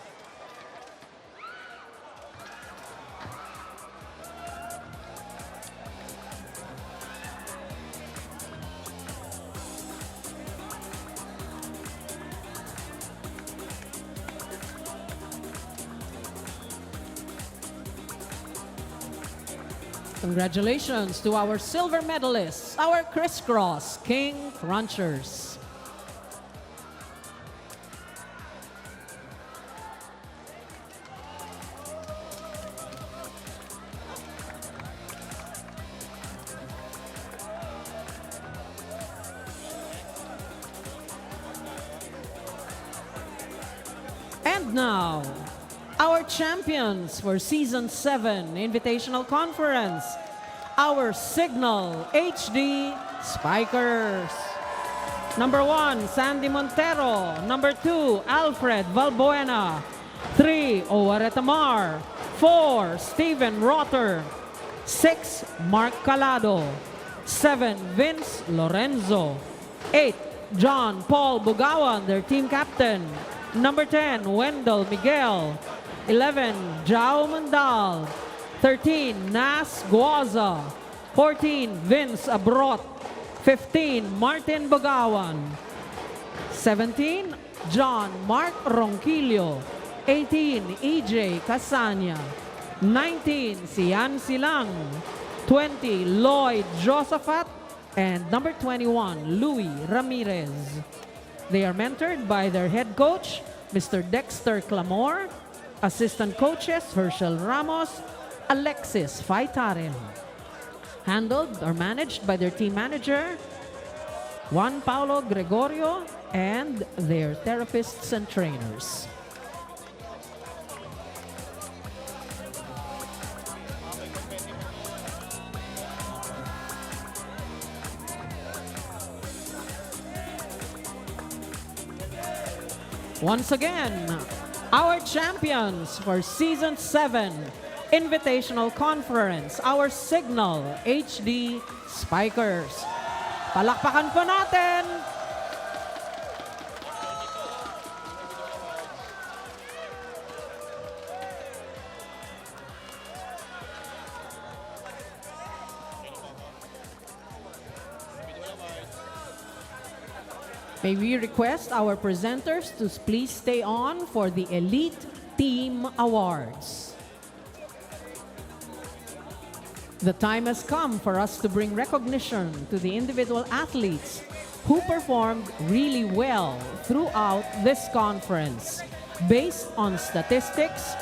Congratulations to our silver medalists, our Crisscross King Crunchers. And now, Our champions for Season 7 Invitational Conference, our CIGNAL HD Spikers. Number 1, Sandy Montero. Number 2, Alfred Valbuena. 3, Owaretamar. 4, Steven Rotter. 6, Mark Calado. 7, Vince Lorenzo. 8, John Paul Bugawan, their team captain. Number 10, Wendell Miguel. 11, Jao Mandal. 13, Nas Guaza. 14, Vince Abrot. 15, Martin Bugawan. 17, John Mark Ronquillo. 18, EJ Casanya. 19, Sian Silang. 20, Lloyd Josaphat. And number 21, Louis Ramirez. They are mentored by their head coach, Mr. Dexter Clamor, assistant coaches, Herschel Ramos, Alexis Faitaren. Handled or managed by their team manager, Juan Paulo Gregorio, and their therapists and trainers. Once again, our champions for Season 7 Invitational Conference, our CIGNAL HD Spikers. Palakpakan po natin! May we request our presenters to please stay on for the Elite Team Awards. The time has come for us to bring recognition to the individual athletes who performed really well throughout this conference based on statistics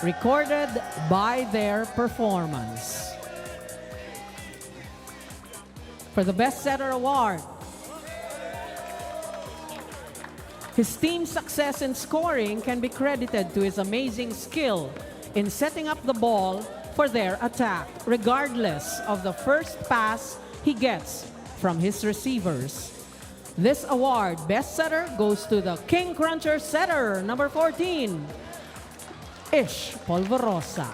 recorded by their performance. For the Best Setter Award, his team's success in scoring can be credited to his amazing skill in setting up the ball for their attack, regardless of the first pass he gets from his receivers. This award, Best Setter, goes to the King Cruncher setter, number 14, Ish Polvorosa.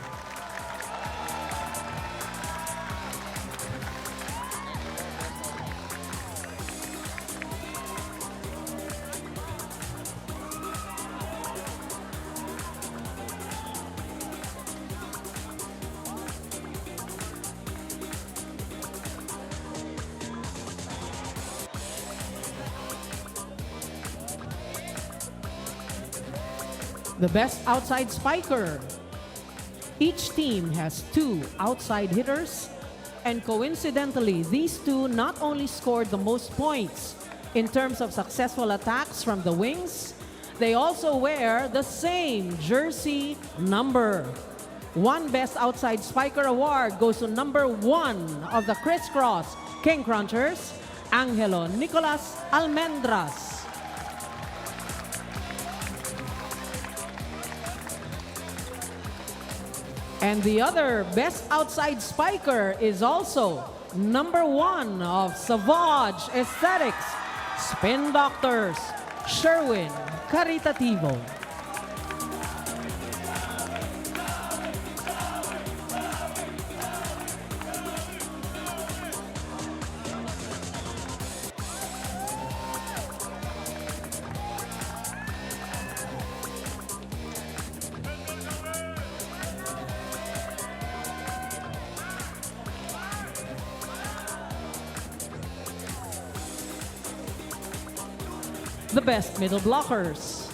The Best Outside Spiker. Each team has 2 outside hitters, and coincidentally, these 2 not only scored the most points in terms of successful attacks from the wings, they also wear the same jersey number. One Best Outside Spiker award goes to number 1 of the Crisscross King Crunchers, Angelo Nicolas Almendras. And the other Best Outside Spiker is also number 1 of Savage Aesthetics, Spin Doctors, Sherwin Caritativo. The Best Middle Blockers.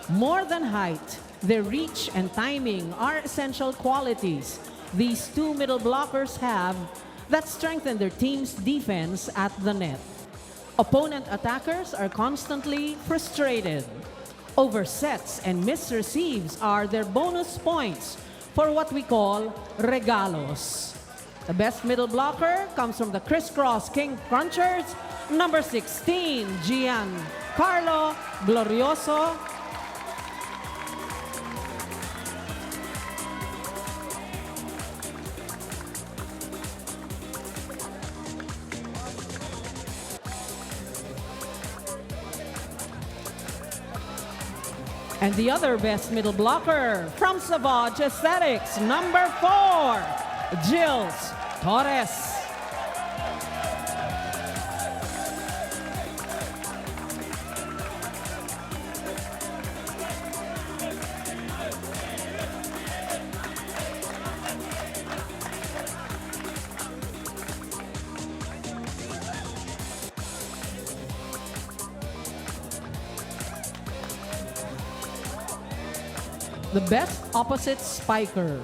More than height, their reach and timing are essential qualities these 2 middle blockers have that strengthen their team's defense at the net. Opponent attackers are constantly frustrated. Oversets and missed receives are their bonus points for what we call regalos. The best middle blocker comes from the Crisscross King Crunchers, number 16, Giancarlo Glorioso. And the other best middle blocker from Savage Aesthetics, number 4, Jills Torres. The best opposite spiker.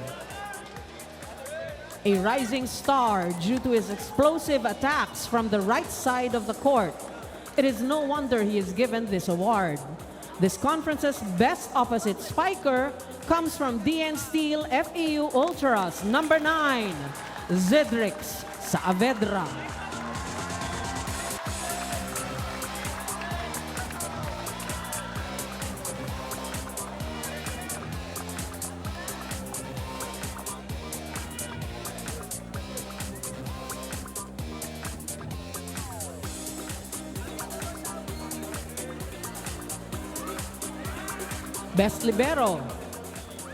A rising star due to his explosive attacks from the right side of the court. It is no wonder he is given this award. This conference's best opposite spiker comes from DN Steel FEU Ultras, number 9, Zedrix Saavedra. Best libero,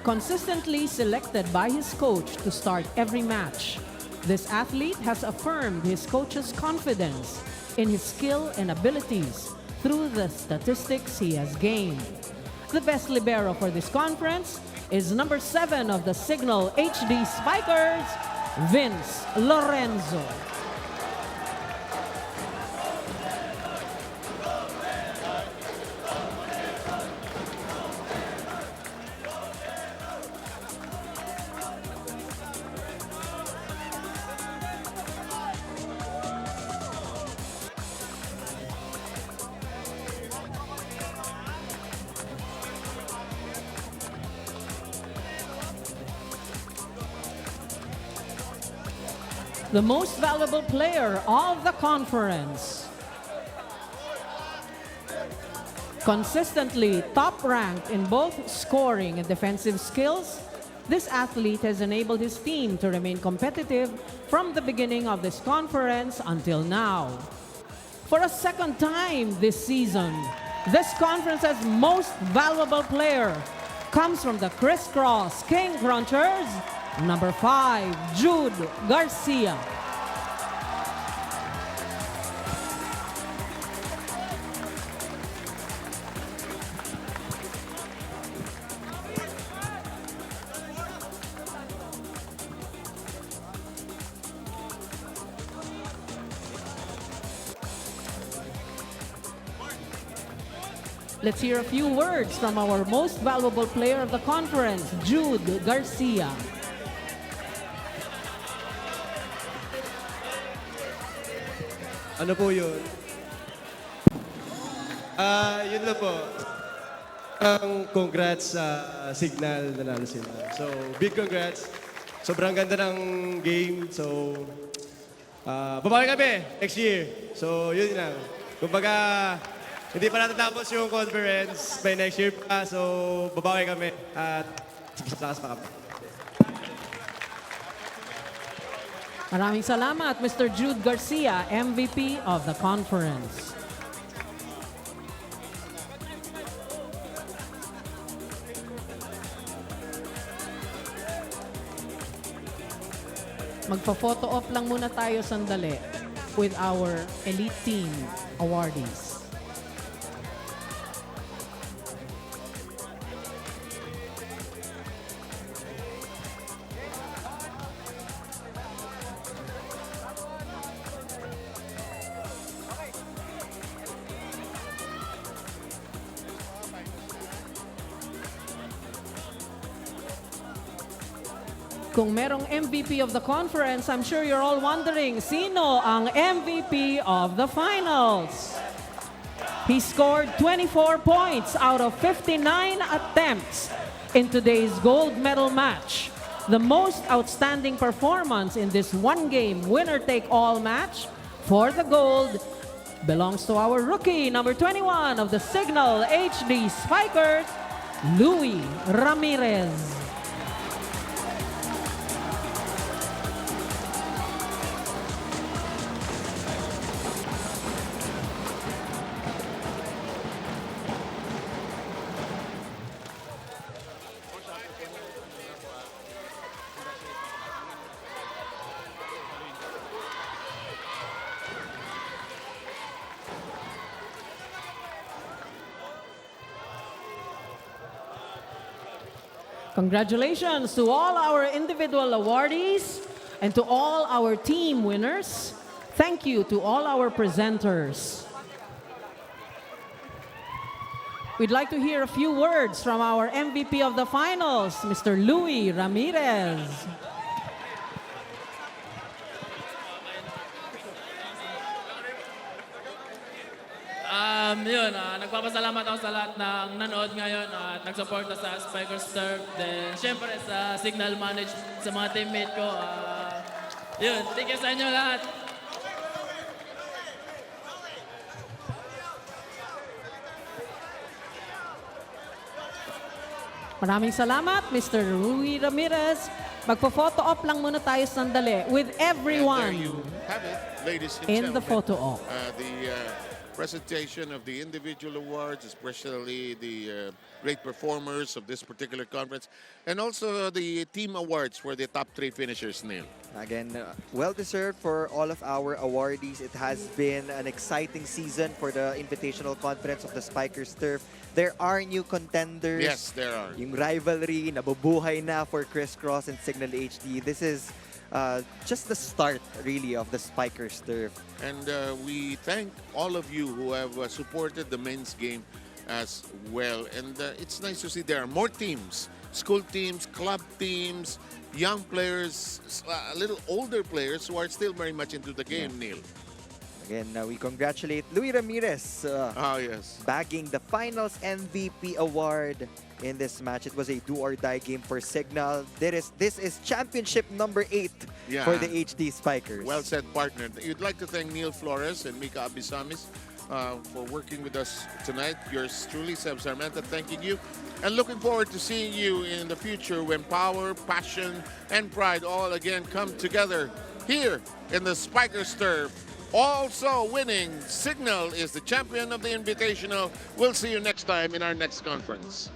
consistently selected by his coach to start every match. This athlete has affirmed his coach's confidence in his skill and abilities through the statistics he has gained. The best libero for this conference is number 7 of the Signal HD Spikers, Vince Lorenzo. The most valuable player of the conference. Consistently top-ranked in both scoring and defensive skills, this athlete has enabled his team to remain competitive from the beginning of this conference until now. For a second time this season, this conference's most valuable player comes from the Crisscross King Crunchers, number 5, Jude Garcia. Let's hear a few words from our most valuable player of the conference, Jude Garcia. Ano po yun? Yun lang po. Congrats sa Signal, nanalo sila. So, big congrats. Sobrang ganda ng game. So, babawi kami next year. So, yun lang. Kumbaga, hindi pa natatapos yung conference by next year pa. So, babawi kami at sakas pa kami. Maraming salamat, Mr. Jude Garcia, MVP of the conference. Magpa-photo op lang muna tayo sandali with our elite team awardees. Kung merong MVP of the conference, I'm sure you're all wondering, sino ang MVP of the finals? He scored 24 points out of 59 attempts in today's gold medal match. The most outstanding performance in this one-game winner-take-all match for the gold belongs to our rookie, number 21 of the Signal HD Spikers, Louis Ramirez. Congratulations to all our individual awardees and to all our team winners. Thank you to all our presenters. We'd like to hear a few words from our MVP of the finals, Mr. Louis Ramirez. Nagpapasalamat ako sa lahat ng nanood ngayon at nagsuporta sa Spikers Turf. Then, syempre sa Signal Management, sa mga teammate ko. Thank you sa inyo lahat. Maraming salamat, Mr. Louis Ramirez. Magpo-photo op lang muna tayo sandali with everyone. And there you have it, ladies and in gentlemen. the photo op. The presentation of the individual awards, especially the great performers of this particular conference, and also the team awards for the top 3 finishers, Neil. Again, well-deserved for all of our awardees. It has been an exciting season for the Invitational Conference of the Spikers Turf. There are new contenders. Yes, there are. Yung rivalry, nabubuhay na for CRISS and Signal HD. This is just the start, really, of the Spikers Turf. And we thank all of you who have supported the men's game as well. And it's nice to see there are more teams, school teams, club teams, young players, a little older players who are still very much into the game, Neil. Again, we congratulate Louis Ramirez bagging the Finals MVP award in this match. It was a do-or-die game for Signal. This is championship number 8 for the HD Spikers. Well said, partner. You'd like to thank Neil Flores and Mika Abisamis for working with us tonight. Yours truly, Seb Sarmenta, thanking you. And looking forward to seeing you in the future when power, passion, and pride all again come together here in the Spikers Turf. Also winning, Signal is the champion of the Invitational. We'll see you next time in our next conference.